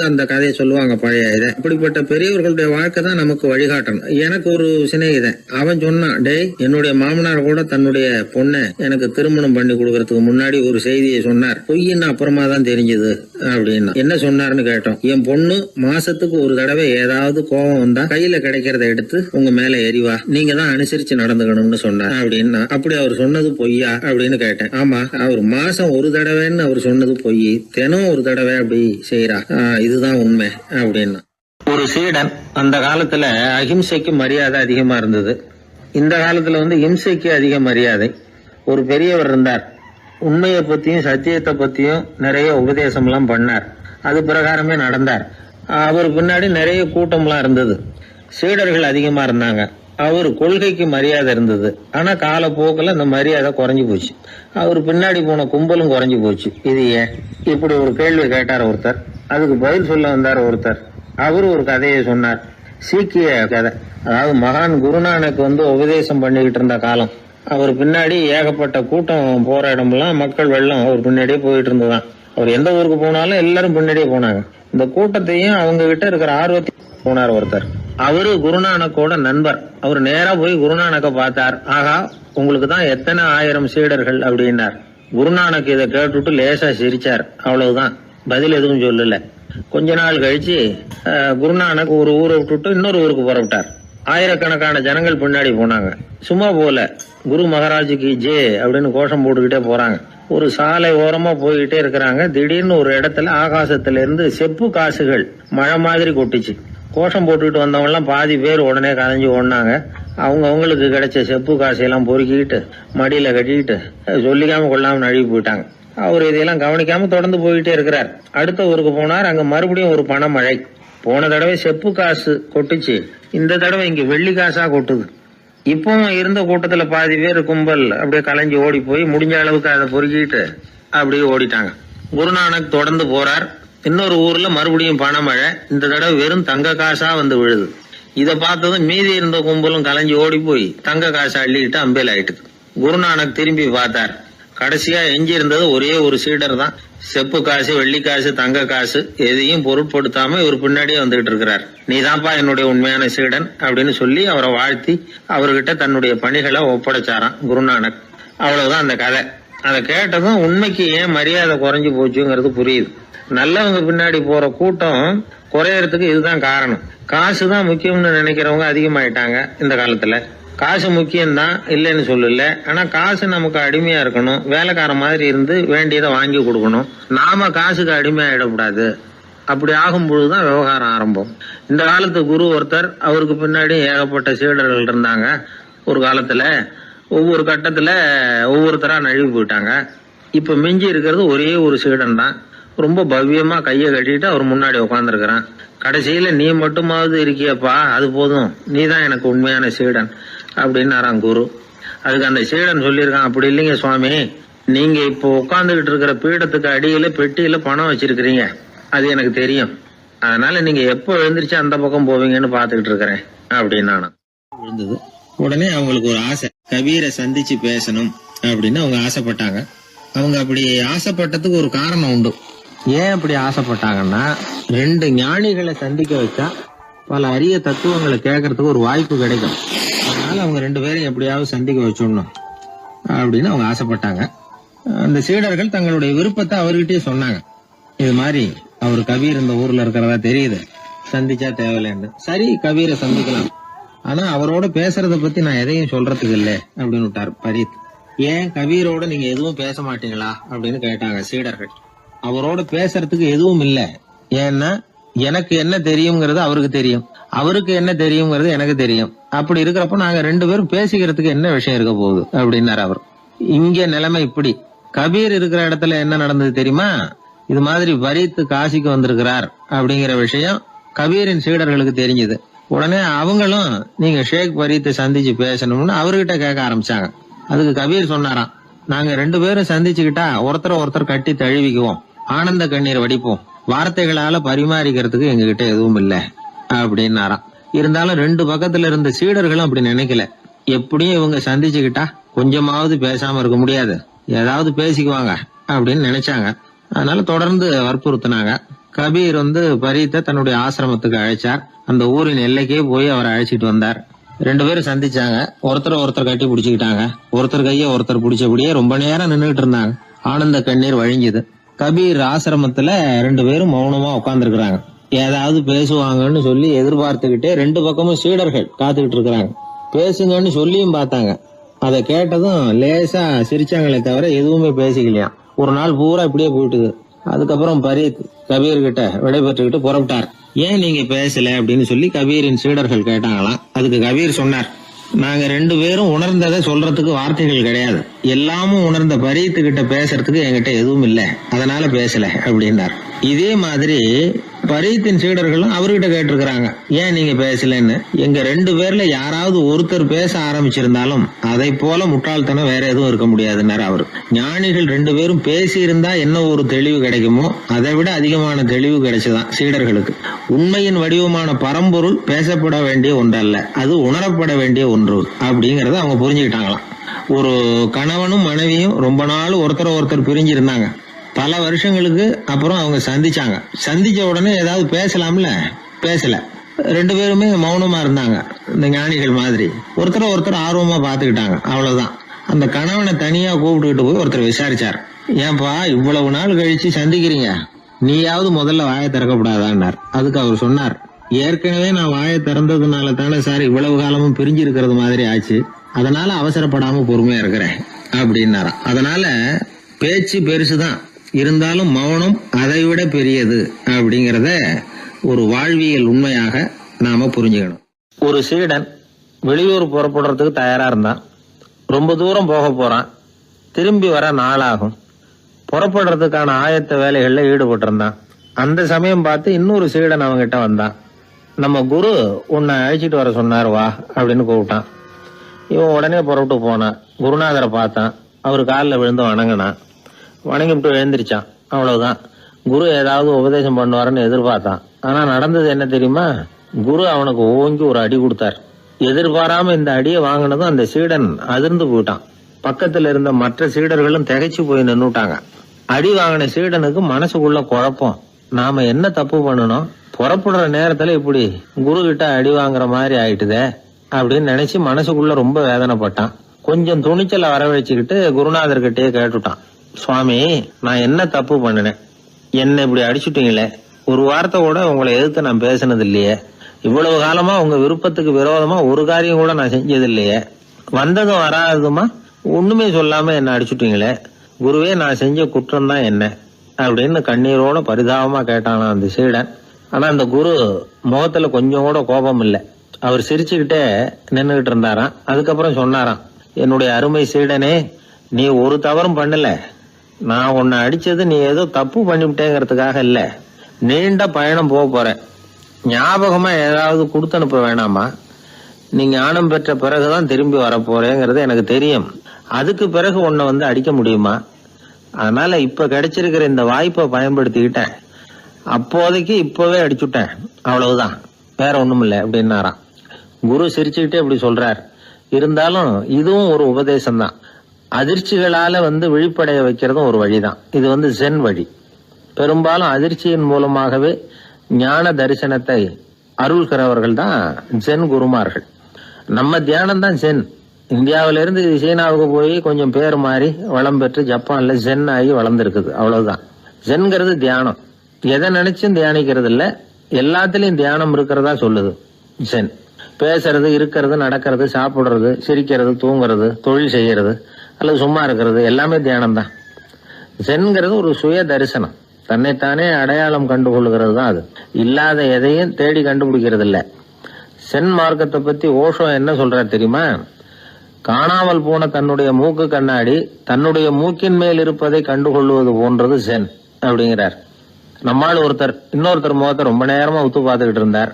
அந்த கதையை சொல்லுவாங்க பழைய இதை. அப்படிப்பட்ட பெரியவர்களுடைய வாழ்க்கை தான் நமக்கு வழிகாட்டணும். எனக்கு ஒரு சிநேகிதன் அவன் சொன்னான், டேய் என்னுடைய மாமனார் கூட தன்னுடைய பொண்ணை எனக்கு திருமணம் பண்ணி கொடுக்கறதுக்கு முன்னாடி ஒரு செய்தியை சொன்னார். பொய்ன்னு அப்புறமா தான் தெரிஞ்சது அப்படின்னா. என்ன சொன்னார்னு கேட்டோம். என் பொண்ணு மாசத்துக்கு ஒரு தடவை ஏதாவது கோபம் வந்தா கையில கிடைக்கிறத எடுத்து உங்க மேல எரிவா, நீங்க தான் அனுசரிச்சு நடந்துக்கணும்னு சொன்னார் அப்படின்னா. அப்படி அவர் சொன்னது பொய்யா அப்படின்னு கேட்டேன். ஆமா, அவர் மாசம் ஒரு தடவைன்னு அவர் சொன்னது பொய், தினம் ஒரு தடவை அப்படி செய்யறா, இதுதான் உண்மை அப்படின்னா. ஒரு சீடன் அந்த காலத்துல அஹிம்சைக்கு மரியாதை அதிகமா இருந்தது. இந்த காலத்துல இம்சைக்கு அதிக மரியாதை. ஒரு பெரியவர் இருந்தார். உண்மையை பத்தியும் சத்தியத்தை பத்தியும் நிறைய உபதேசம் எல்லாம் பண்ணார். அது பிரகாரமே நடந்தார். அவர் பின்னாடி நிறைய கூட்டம்லாம் இருந்தது. சீடர்கள் அதிகமா இருந்தாங்க. அவர் கொள்கைக்கு மரியாதை இருந்தது. ஆனா காலப்போக்கில் அந்த மரியாதை குறைஞ்சு போச்சு. அவர் பின்னாடி போன கும்பலும் குறைஞ்சு போச்சு. இது ஏன்? இப்படி ஒரு கேள்வி கேட்டார் ஒருத்தர். அதுக்கு பதில் சொல்ல வந்தார் ஒருத்தர். அவரு ஒரு கதையை சொன்னார். சீக்கிய கதை. அதாவது மகான் குருநானக் உபதேசம் பண்ணிக்கிட்டு இருந்த காலம். அவர் பின்னாடி ஏகப்பட்ட கூட்டம் போற இடமெல்லாம் மக்கள் வெள்ளம் அவர் பின்னாடியே போயிட்டு இருந்ததுதான். அவர் எந்த ஊருக்கு போனாலும் எல்லாரும் பின்னாடியே போனாங்க. இந்த கூட்டத்தையும் அவங்க கிட்ட இருக்கிற ஆர்வத்தையும் போனார் ஒருத்தர். அவரு குருநானக்கோட நண்பர். அவர் நேரா போய் குருநானக்க பார்த்தார். ஆகா, உங்களுக்கு தான் எத்தனை 1000 சீடர்கள் அப்படின்னார். குருநானக் இதை கேட்டுட்டு லேசா சிரிச்சார். அவ்வளவுதான், பதில் எதுவும் சொல்லல. கொஞ்ச நாள் கழிச்சு குருநானக் ஒரு ஊரை விட்டுட்டு இன்னொரு ஊருக்கு புறப்பட்டார். ஆயிரக்கணக்கான ஜனங்கள் பின்னாடி போனாங்க. சும்மா போல குரு மகாராஜுக்கு ஜே அப்படின்னு கோஷம் போட்டுக்கிட்டே போறாங்க. ஒரு சாலை ஓரமா போய்கிட்டே இருக்கிறாங்க. திடீர்னு ஒரு இடத்துல ஆகாசத்துல இருந்து செப்பு காசுகள் மழை மாதிரி கொட்டிச்சு. கோஷம் போட்டுக்கிட்டு வந்தவங்க எல்லாம் பாதி பேர் உடனே கலைஞ்சு ஓடினாங்க. அவங்களுக்கு கிடைச்ச செப்பு காசையெல்லாம் பொறுக்கிட்டு மடியில கட்டிக்கிட்டு சொல்லிக்காம கொள்ளாம நழுவி போயிட்டாங்க. அவர் இதையெல்லாம் கவனிக்காம தொடர்ந்து போயிட்டே இருக்கிறார். அடுத்த ஊருக்கு போனார். அங்க மறுபடியும் ஒரு பணமழை. போன தடவை செப்பு காசு கொட்டுச்சு, இந்த தடவை இங்க வெள்ளி காசா கொட்டுது. இப்பவும் இருந்த கூட்டத்துல பாதி பேர் கும்பல் அப்படியே கலைஞ்சு ஓடி போய் முடிஞ்ச அளவுக்கு அதை பொறுக்கிட்டு அப்படியே ஓடிட்டாங்க. குருநானக் தொடர்ந்து போறார். இன்னொரு ஊர்ல மறுபடியும் பணமழை. இந்த தடவை வெறும் தங்க காசா விழுது. இதை பார்த்ததும் மீதி இருந்த கும்பலும் கலைஞ்சு ஓடி போய் தங்க காசை அள்ளிக்கிட்டு அம்பேல் ஆயிட்டுது. குருநானக் திரும்பி பார்த்தார். கடைசியா எஞ்சி இருந்தது ஒரே ஒரு சீடர் தான். செப்பு காசு, வெள்ளி காசு, தங்க காசு எதையும் பொருட்படுத்தாம இவர் பின்னாடியே வந்துகிட்டு இருக்கிறார். நீதான்ப்பா என்னுடைய உண்மையான சீடன் அப்படின்னு சொல்லி அவரை வாழ்த்தி அவர்கிட்ட தன்னுடைய பணிகளை ஒப்படைச்சாராம் குருநானக். அவ்வளவுதான் அந்த கதை. அதை கேட்டதும் உண்மைக்கு ஏன் மரியாதை குறைஞ்சு போச்சுங்கிறது புரியுது. நல்லவங்க பின்னாடி போற கூட்டம் குறையறதுக்கு இதுதான் காரணம். காசு தான் முக்கியம்னு நினைக்கிறவங்க அதிகமாயிட்டாங்க இந்த காலத்துல. காசு முக்கியம்தான், இல்லைன்னு சொல்லல. ஆனா காசு நமக்கு அடிமையா இருக்கணும். வேலைக்கார மாதிரி இருந்து வேண்டியதை வாங்கி கொடுக்கணும். நாம காசுக்கு அடிமையாயிடக்கூடாது. அப்படி ஆகும் பொழுதுதான் விவகாரம் ஆரம்பம். இந்த காலத்து குரு ஒருத்தர், அவருக்கு பின்னாடி ஏகப்பட்ட சீடர்கள் இருந்தாங்க. ஒரு காலத்துல ஒவ்வொரு கட்டத்துல ஒவ்வொருத்தரா நழுவி போயிட்டாங்க. இப்ப மிஞ்சி இருக்கிறது ஒரே ஒரு சீடன் தான். ரொம்ப பவ்யமா கையை கட்டிட்டு அவர் முன்னாடி உட்காந்துருக்கிறான். கடைசியில நீ மட்டுமாவது இருக்கியப்பா, அது போதும், நீ தான் எனக்கு உண்மையான சீடன் அப்படின்னாராம் குரு. அதுக்கு அந்த சீடன் சொல்லியிருக்கான், அப்படி இல்லைங்க சுவாமி, நீங்க இப்போ உட்காந்துக்கிட்டு இருக்கிற பீடத்துக்கு அடியில பெட்டியில பணம் வச்சிருக்கிறீங்க, அது எனக்கு தெரியும். அதனால நீங்க எப்போ எழுந்திரிச்சு அந்த பக்கம் போவீங்கன்னு பாத்துக்கிட்டு இருக்கிறேன் அப்படின்னா விழுந்தது. உடனே அவங்களுக்கு ஒரு ஆசை, கபீரை சந்திச்சு பேசணும் அப்படின்னு அவங்க ஆசைப்பட்டாங்க. அவங்க அப்படி ஆசைப்பட்டதுக்கு ஒரு காரணம் உண்டு. ஏன் அப்படி ஆசைப்பட்டாங்கன்னா, 2 ஞானிகளை சந்திக்க வச்சா பல அரிய தத்துவங்களை கேட்கறதுக்கு ஒரு வாய்ப்பு கிடைக்கும். அதனால அவங்க 2 பேரையும் எப்படியாவது சந்திக்க வச்சிடணும் அப்படின்னு அவங்க ஆசைப்பட்டாங்க. அந்த சீடர்கள் தங்களுடைய விருப்பத்தை அவர்கிட்டயே சொன்னாங்க. இது மாதிரி அவர் கபீர் இந்த ஊர்ல இருக்கிறதா தெரியுது, சந்திச்சா தேவையில்லைன்னு. சரி, கபீரை சந்திக்கலாம் ஆனா அவரோட பேசுறத பத்தி நான் எதையும் சொல்றதுக்கு இல்ல அப்படின்னு விட்டார் பரீத். ஏன் கபீரோட நீங்க எதுவும் பேச மாட்டீங்களா அப்படின்னு கேட்டாங்க சீடர்கள். அவரோட பேசுறதுக்கு எதுவும் இல்ல. ஏன்னா எனக்கு என்ன தெரியுங்கிறது அவருக்கு தெரியும், அவருக்கு என்ன தெரியுங்கிறது எனக்கு தெரியும். அப்படி இருக்கிறப்ப நாங்க 2 பேரும் பேசிக்கிறதுக்கு என்ன விஷயம் இருக்க போகுது அப்படின்னாரு அவர். இங்க நிலைமை இப்படி. கபீர் இருக்கிற இடத்துல என்ன நடந்தது தெரியுமா? இது மாதிரி பரீத் காசிக்கு வந்திருக்கிறார் அப்படிங்கிற விஷயம் கபீரின் சீடர்களுக்கு தெரிஞ்சது. உடனே அவங்களும் நீங்க ஷேக் பரீத்தை சந்திச்சு பேசணும்னு அவர்கிட்ட கேட்க ஆரம்பிச்சாங்க. அதுக்கு கபீர் சொன்னாராம், நாங்க 2 பேரும் சந்திச்சுக்கிட்டா ஒருத்தர் கட்டி தழுவிக்குவோம், ஆனந்த கண்ணீர் வடிப்போம், வார்த்தைகளால பரிமாறிக்கிறதுக்கு எங்ககிட்ட எதுவும் இல்ல அப்படின்னாராம். இருந்தாலும் 2 பக்கத்துல இருந்த சீடர்களும் அப்படி நினைக்கல. எப்படியும் இவங்க சந்திச்சுக்கிட்டா கொஞ்சமாவது பேசாம இருக்க முடியாது, ஏதாவது பேசிக்குவாங்க அப்படின்னு நினைச்சாங்க. அதனால தொடர்ந்து வற்புறுத்தினாங்க. கபீர் பரீத்தை தன்னுடைய ஆசிரமத்துக்கு அழைச்சார். அந்த ஊரின் எல்லைக்கே போய் அவரை அழைச்சிட்டு வந்தார். 2 பேரும் சந்திச்சாங்க. ஒருத்தர் கட்டி பிடிச்சுக்கிட்டாங்க. ஒருத்தர் கைய ஒருத்தர் பிடிச்சபடியே ரொம்ப நேரம் நின்றுட்டு இருந்தாங்க. ஆனந்த கண்ணீர் வழிஞ்சுது. கபீர் ஆசிரமத்துல 2 பேரும் மௌனமா உட்கார்ந்துருக்காங்க. ஏதாவது பேசுவாங்கன்னு சொல்லி எதிர்பார்த்துக்கிட்டே 2 பக்கமும் சீடர்கள் காத்துக்கிட்டு இருக்கிறாங்க. பேசுங்கன்னு சொல்லியும் பார்த்தாங்க. அதை கேட்டதும் லேசா சிரிச்சாங்களே தவிர எதுவுமே பேசிக்கலையாம். ஒரு நாள் பூரா இப்படியே போயிட்டுது. அதுக்கப்புறம் பரீத் கபீர் கிட்ட விடைபெற்றுக்கிட்டு புறப்பட்டார். ஏன் நீங்க பேசல அப்படின்னு சொல்லி கபீரின் சீடர்கள் கேட்டாங்களாம். அதுக்கு கபீர் சொன்னார், நாங்க 2 பேரும் உணர்ந்ததை சொல்றதுக்கு வார்த்தைகள் கிடையாது. எல்லாமும் உணர்ந்த பரீத்து கிட்ட பேசுறதுக்கு என்கிட்ட எதுவும் இல்ல, அதனால பேசல அப்படின்னார். இதே மாதிரி பரீத்தின் சீடர்களும் அவர்கிட்ட கேட்டிருக்கிறாங்க, ஏன் நீங்க பேசலன்னு. எங்க 2 பேர்ல யாராவது ஒருத்தர் பேச ஆரம்பிச்சிருந்தாலும் அதை போல முட்டாள்தனம் வேற எதுவும் இருக்க முடியாதுன்னாரு அவரு. ஞானிகள் 2 பேரும் பேசி இருந்தா என்ன ஒரு தெளிவு கிடைக்குமோ அதை விட அதிகமான தெளிவு கிடைச்சதான் சீடர்களுக்கு. உண்மையின் வடிவமான பரம்பொருள் பேசப்பட வேண்டிய ஒன்றல்ல, அது உணரப்பட வேண்டிய ஒன்று அப்படிங்கறத அவங்க புரிஞ்சுக்கிட்டாங்களாம். ஒரு கணவனும் மனைவியும் ரொம்ப நாள் ஒருத்தர் பிரிஞ்சிருந்தாங்க. பல வருஷங்களுக்கு அப்புறம் அவங்க சந்திச்சாங்க. சந்திச்ச உடனே ஏதாவது பேசலாம்ல, பேசல. 2 பேருமே மௌனமா இருந்தாங்க. இந்த ஞானிகள் மாதிரி ஒருத்தர் ஆர்வமா பாத்துக்கிட்டாங்க, அவ்வளவுதான். அந்த கணவனை தனியா கூப்பிட்டுக்கிட்டு போய் ஒருத்தர் விசாரிச்சார், ஏன்பா இவ்வளவு நாள் கழிச்சு சந்திக்கிறீங்க, நீயாவது முதல்ல வாயை திறக்கப்படாதான்னார். அதுக்கு அவர் சொன்னார், ஏற்கனவே நான் வாயை திறந்ததுனால தானே சார் இவ்வளவு காலமும் பிரிஞ்சு இருக்கிறது மாதிரி ஆச்சு, அதனால அவசரப்படாம பொறுமையா இருக்கிறேன் அப்படின்னாராம். அதனால பேச்சு பெருசுதான், இருந்தாலும் மௌனம் அதை விட பெரியது அப்படிங்கறத ஒரு வாழ்வியல் உண்மையாக நாம புரிஞ்சுக்கணும். ஒரு சீடன் வெளியூர் புறப்படுறதுக்கு தயாரா இருந்தான். ரொம்ப தூரம் போக போறான். திரும்பி வர நாளாகும். புறப்படுறதுக்கான ஆயத்த வேலைகள்ல ஈடுபட்டு இருந்தான். அந்த சமயம் பார்த்து இன்னொரு சீடன் அவங்கிட்ட வந்தான். நம்ம குரு உன்னை அழைச்சிட்டு வர சொன்னார், வா அப்படின்னு கூப்பிட்டான். இவன் உடனே புறப்பட்டு போனான். குருநாதரை பார்த்தான். அவரு காலில் விழுந்து வணங்கினான். வணங்கிவிட்டு எழுந்திரிச்சான். அவ்வளவுதான். குரு ஏதாவது உபதேசம் பண்ணுவாருன்னு எதிர்பார்த்தான். ஆனா நடந்தது என்ன தெரியுமா? குரு அவனுக்கு ஓங்கி ஒரு அடி கொடுத்தார். எதிர்பாராம இந்த அடியை வாங்கினதும் அந்த சீடன் அதிர்ந்து போயிட்டான். பக்கத்துல இருந்த மற்ற சீடர்களும் திகைச்சு போய் நின்னுட்டாங்க. அடி வாங்கின சீடனுக்கு மனசுக்குள்ள குழப்பம். நாம என்ன தப்பு பண்ணணும், புறப்படுற நேரத்துல இப்படி குரு கிட்ட அடி வாங்குற மாதிரி ஆயிட்டுதே அப்படின்னு நினைச்சு மனசுக்குள்ள ரொம்ப வேதனைப்பட்டான். கொஞ்சம் துணிச்சலை வரவழைச்சுக்கிட்டு குருநாதர்கிட்டயே கேட்டுட்டான், சுவாமி நான் என்ன தப்பு பண்ணினேன், என்ன இப்படி அடிச்சுட்டீங்களே, ஒரு வார்த்தை கூட உங்களை எதிர்த்து நான் பேசினது இல்லையே, இவ்வளவு காலமா உங்க விருப்பத்துக்கு விரோதமா ஒரு காரியம் கூட நான் செஞ்சது இல்லையே, வந்ததும் வராததுமா ஒண்ணுமே சொல்லாம என்ன அடிச்சுட்டீங்களே, குருவே நான் செஞ்ச குற்றம் தான் என்ன அப்படின்னு கண்ணீரோட பரிதாபமா கேட்டானா அந்த சீடன். ஆனா அந்த குரு முகத்துல கொஞ்சம் கூட கோபம் இல்லை. அவர் சிரிச்சுக்கிட்டே நின்னுகிட்டு இருந்தாராம். அதுக்கப்புறம் சொன்னாராம், என்னுடைய அருமை சீடனே, நீ ஒரு தவறும் பண்ணல, நான் உன்னை அடிச்சது நீ ஏதோ தப்பு பண்ணிவிட்டேங்கிறதுக்காக இல்ல, நீண்ட பயணம் போக போறேன், ஞாபகமா ஏதாவது கொடுத்து அனுப்ப வேணாமா, நீ ஞானம் பெற்ற பிறகுதான் திரும்பி வர போறேங்கிறது எனக்கு தெரியும், அதுக்கு பிறகு உன்னை அடிக்க முடியுமா, அதனால இப்ப கிடைச்சிருக்கிற இந்த வாய்ப்பை பயன்படுத்திக்கிட்டேன், அப்போதைக்கு இப்பவே அடிச்சுட்டேன், அவ்வளவுதான், வேற ஒண்ணும் இல்லை அப்படின்னாராம். குரு சிரிச்சுக்கிட்டே இப்படி சொல்றார். இருந்தாலும் இதுவும் ஒரு உபதேசம் தான். அதிர்ச்சிகளால விழிப்படைய வைக்கிறதும் ஒரு வழிதான். இது ஜென் வழி. பெரும்பாலும் அதிர்ச்சியின் மூலமாகவே ஞான தரிசனத்தை அருள்கிறவர்கள் தான் ஜென் குருமார்கள். நம்ம தியானம் தான் ஜென். இந்தியாவிலிருந்து சீனாவுக்கு போய் கொஞ்சம் பேர் மாறி வளம் பெற்று ஜப்பான்ல ஜென் ஆகி வளர்ந்துருக்குது, அவ்வளவுதான். ஜென்கிறது தியானம். எதை நினைச்சும் தியானிக்கிறது இல்ல, எல்லாத்திலையும் தியானம் இருக்கிறதா சொல்லுது ஜென். பேசுறது, இருக்கிறது, நடக்கிறது, சாப்பிடுறது, சிரிக்கிறது, தூங்குறது, தொழில் செய்யறது அல்லது சும்மா இருக்கிறது எல்லாமே தியானம் தான். சென்கிறது ஒரு சுய தரிசனம், தன்னைத்தானே அடையாளம் கண்டுகொள்ளுகிறது தான். அது இல்லாத எதையும் தேடி கண்டுபிடிக்கிறது இல்ல. சென் மார்க்கத்தை பத்தி ஓஷோ என்ன சொல்றாரு தெரியுமா? காணாமல் போன தன்னுடைய மூக்கு கண்ணாடி தன்னுடைய மூக்கின் மேல் இருப்பதை கண்டுகொள்வது போன்றது சென் அப்படிங்கிறார். நம்மால் ஒருத்தர் இன்னொருத்தர் முகத்தை ரொம்ப நேரமா உத்து பார்த்துக்கிட்டு இருந்தார்.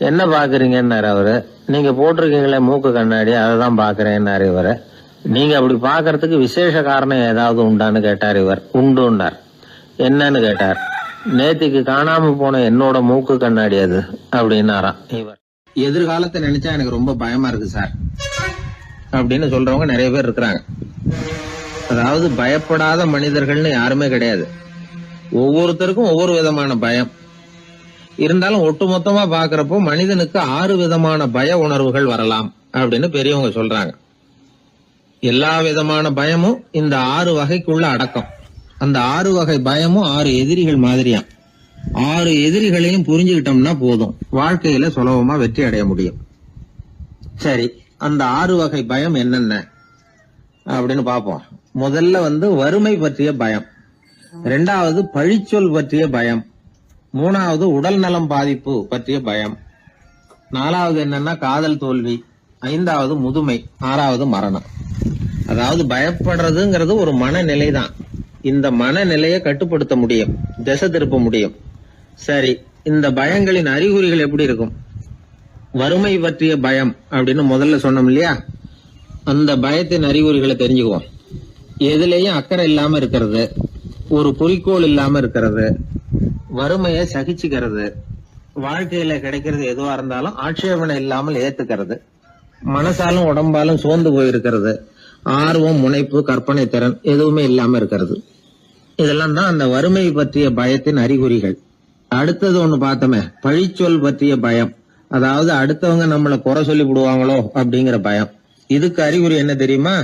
என்ன பாக்குறீங்கன்னாரு அவரு. நீங்க போட்டிருக்கீங்களே மூக்கு கண்ணாடி, அதை தான் பாக்குறேன்னாரு இவரு. நீங்க அப்படி பாக்குறதுக்கு விசேஷ காரணம் ஏதாவது உண்டான்னு கேட்டார் இவர். உண்டுன்னார். என்னன்னு கேட்டார். நேத்திக்கு காணாம போன என்னோட மூக்கு கண்ணாடி அது அப்படின்னாராம் இவர். எதிர்காலத்தை நினைச்சா எனக்கு ரொம்ப பயமா இருக்கு சார் அப்படின்னு சொல்றவங்க நிறைய பேர் இருக்கிறாங்க. அதாவது பயப்படாத மனிதர்கள்னு யாருமே கிடையாது. ஒவ்வொருத்தருக்கும் ஒவ்வொரு விதமான பயம் இருந்தாலும் ஒட்டுமொத்தமா பாக்குறப்போ மனிதனுக்கு 6 விதமான பய உணர்வுகள் வரலாம் அப்படின்னு பெரியவங்க சொல்றாங்க. எல்லா விதமான பயமும் இந்த 6 வகைக்குள்ள அடக்கம். அந்த 6 வகை பயமும் 6 எதிரிகள் மாதிரியாம். 6 எதிரிகளையும் புரிஞ்சுக்கிட்டோம்னா போதும், வாழ்க்கையில சுலபமா வெற்றி அடைய முடியும். சரி, அந்த 6 வகை பயம் என்னென்ன அப்படின்னு பாப்போம். முதல்ல வறுமை பற்றிய பயம், 2வது பழிச்சொல் பற்றிய பயம், 3வது உடல் நலம் பாதிப்பு பற்றிய பயம், 4வது என்னன்னா காதல் தோல்வி, 5வது முதுமை, 6வது மரணம். அதாவது பயப்படுறதுங்கிறது ஒரு மனநிலை தான். இந்த மனநிலையை கட்டுப்படுத்த முடியும், திசை திருப்ப முடியும். சரி, இந்த பயங்களின் அறிகுறிகள் எப்படி இருக்கும்? வறுமை பற்றிய பயம் அப்படின்னு முதல்ல சொன்னோம் இல்லையா? அந்த பயத்தின் அறிகுறிகளை தெரிஞ்சுக்குவோம். எதுலேயும் அக்கறை இல்லாம இருக்கிறது, ஒரு குறிக்கோள் இல்லாம இருக்கிறது, வறுமையை சகிச்சுக்கிறது, வாழ்க்கையில கிடைக்கிறது எதுவா இருந்தாலும் ஆட்சேபனை இல்லாமல் ஏத்துக்கிறது, மனசாலும் உடம்பாலும் சோர்ந்து போயிருக்கிறது, ஆர்வம், முனைப்பு, கற்பனை திறன் எதுவுமே இல்லாம இருக்கிறது. இதெல்லாம் தான் அந்த வறுமை பற்றிய பயத்தின் அறிகுறிகள். அடுத்தது ஒண்ணு பார்த்தோமே, பழிச்சொல் பற்றிய பயம். அதாவது அடுத்தவங்க நம்மளை குறை சொல்லி விடுவாங்களோ அப்படிங்கிற பயம். இதுக்கு அறிகுறி என்ன தெரியுமா?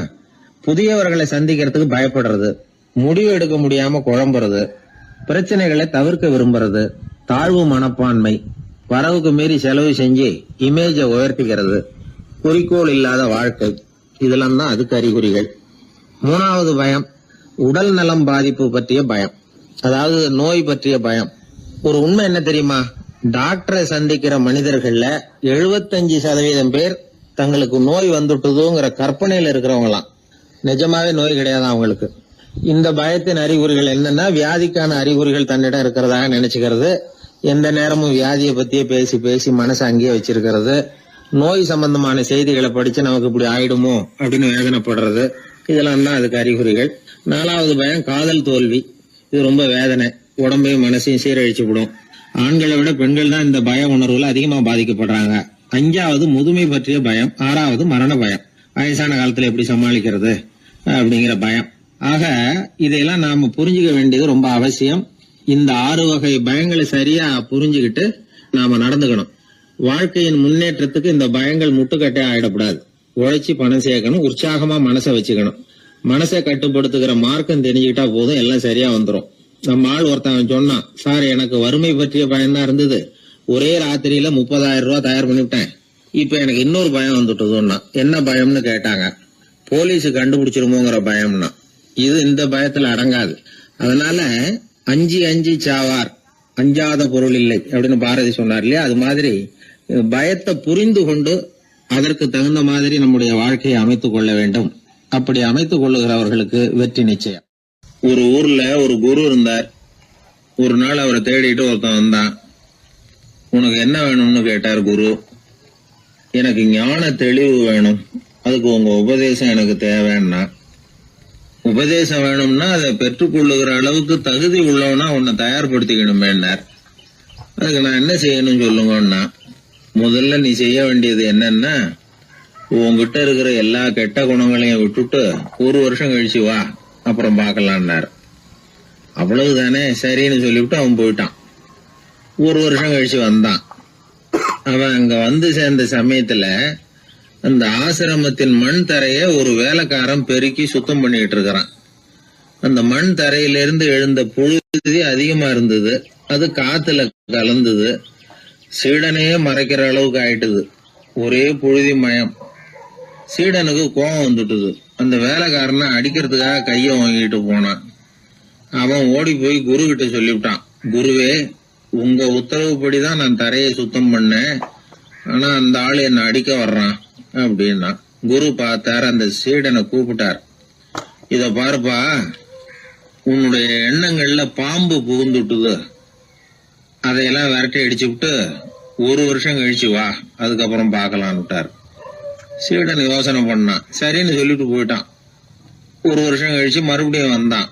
புதியவர்களை சந்திக்கிறதுக்கு பயப்படுறது, முடிவு எடுக்க முடியாம குழம்புறது, பிரச்சனைகளை தவிர்க்க விரும்புறது, தாழ்வு மனப்பான்மை, வரவுக்கு மீறி செலவு செஞ்சு இமேஜை உயர்த்திக்கிறது, குறிக்கோள் இல்லாத வாழ்க்கை, இதெல்லாம் தான் அதுக்கு அறிகுறிகள். 3வது பயம் உடல் நலம் பாதிப்பு பற்றிய பயம், அதாவது நோய் பற்றிய பயம். ஒரு உண்மை என்ன தெரியுமா? டாக்டரை சந்திக்கிற மனிதர்கள்ல 75% பேர் தங்களுக்கு நோய் வந்துட்டுதுங்கிற கற்பனையில இருக்கிறவங்களாம். நிஜமாவே நோய் கிடையாது அவங்களுக்கு. இந்த பயத்தின் அறிகுறிகள் என்னன்னா, வியாதிக்கான அறிகுறிகள் தன்னிடம் இருக்கிறதாக நினைச்சுக்கிறது, எந்த நேரமும் வியாதியை பத்தியே பேசி பேசி மனசை அங்கேயே வச்சிருக்கிறது, நோய் சம்பந்தமான செய்திகளை படிச்சு நமக்கு இப்படி ஆயிடுமோ அப்படின்னு வேதனைப்படுறது, இதெல்லாம் தான் அதுக்கு அறிகுறிகள். 4வது பயம் காதல் தோல்வி. இது ரொம்ப வேதனை, உடம்பையும் மனசையும் சீரழிச்சு விடும். ஆண்களை விட பெண்கள் தான் இந்த பய உணர்வுல அதிகமா பாதிக்கப்படுறாங்க. 5வது முதுமை பற்றிய பயம். 6வது மரண பயம், வயசான காலத்துல எப்படி சமாளிக்கிறது அப்படிங்கிற பயம். ஆக இதையெல்லாம் நாம புரிஞ்சுக்க வேண்டியது ரொம்ப அவசியம். இந்த 6 வகை பயங்களை சரியா புரிஞ்சுக்கிட்டு நாம நடந்துக்கணும். வாழ்க்கையின் முன்னேற்றத்துக்கு இந்த பயங்கள் முட்டுக்கட்டே ஆயிடக்கூடாது. உழைச்சி பணம் சேர்க்கணும், உற்சாகமா மனசை வச்சுக்கணும். மனசை கட்டுப்படுத்துகிற மார்க்கம் தெரிஞ்சுக்கிட்டா போதும், எல்லாம் சரியா வந்துடும். நம்ம ஆள் ஒருத்தன் சொன்னான், சார் எனக்கு வறுமை பற்றிய பயம் தான் இருந்தது, ஒரே ராத்திரியில 30,000 ரூபாய் தயார் பண்ணிவிட்டேன், இப்ப எனக்கு இன்னொரு பயம் வந்துட்டுதுன்னா. என்ன பயம்னு கேட்டாங்க. போலீஸ் கண்டுபிடிச்சிருமோங்கிற பயம்னா. இது இந்த பயத்துல அடங்காது. அதனால அஞ்சி அஞ்சி சாவார், அஞ்சாத பொருள் இல்லை அப்படின்னு பாரதி சொன்னார் இல்லையா? அது மாதிரி பயத்தை புரிந்து கொண்டு அதற்கு தகுந்த மாதிரி நம்முடைய வாழ்க்கையை அமைத்துக் கொள்ள வேண்டும். அப்படி அமைத்துக் கொள்ளுகிறவர்களுக்கு வெற்றி நிச்சயம். ஒரு ஊர்ல ஒரு குரு இருந்தார். ஒரு நாள் அவரை தேடிட்டு ஒருத்தன் வந்தான். உனக்கு என்ன வேணும்னு கேட்டார் குரு. எனக்கு ஞான தெளிவு வேணும், அதுக்கு உங்க உபதேசம் எனக்கு தேவைன்னா. உபதேசம் வேணும்னா அதை பெற்றுக்கொள்ளுகிற அளவுக்கு தகுதி உள்ளவனா உன்னை தயார்படுத்திக்கணுமேன்னார். அதுக்கு நான் என்ன செய்யணும் சொல்லுங்கன்னா, முதல்ல நீ செய்ய வேண்டியது என்னன்னா, உங்ககிட்ட இருக்கிற எல்லா கெட்ட குணங்களையும் விட்டுட்டு 1 வருஷம் கழிச்சு வா, அப்புறம் பாக்கலான்னாரு. அவ்வளவுதானே, சரின்னு சொல்லிவிட்டு அவன் போயிட்டான். 1 வருஷம் கழிச்சு வந்தான். அவன் அங்க வந்து சேர்ந்த சமயத்துல அந்த ஆசிரமத்தின் மண் தரைய ஒரு வேலைக்காரன் பெருக்கி சுத்தம் பண்ணிட்டு இருக்கிறான். அந்த மண் தரையிலிருந்து எழுந்த புழுதி அதிகமா இருந்தது. அது காத்துல கலந்தது, சீடனையே மறைக்கிற அளவுக்கு ஆயிட்டுது. ஒரே புழுதி மயம். சீடனுக்கு கோபம் வந்துட்டுது. அந்த வேலைக்காரனை அடிக்கிறதுக்காக கைய வாங்கிட்டு போனான். அவன் ஓடி போய் குரு கிட்ட சொல்லிவிட்டான், குருவே, உங்க உத்தரவுப்படிதான் நான் தரையை சுத்தம் பண்ணேன், ஆனா அந்த ஆளு என்ன அடிக்க வர்றான் அப்படின்னா. குரு பார்த்தார், அந்த சீடனை கூப்பிட்டார். இத பாருப்பா, உன்னுடைய எண்ணங்கள்ல பாம்பு புகுந்துட்டுது, அதையெல்லாம் விரட்டி அடிச்சு விட்டு 1 வருஷம் கழிச்சு வா, அதுக்கப்புறம் பாக்கலான்னுட்டார். சீடன் யோசனை பண்ணான். சரின்னு சொல்லிட்டு போயிட்டான். 1 வருஷம் கழிச்சு மறுபடியும் வந்தான்.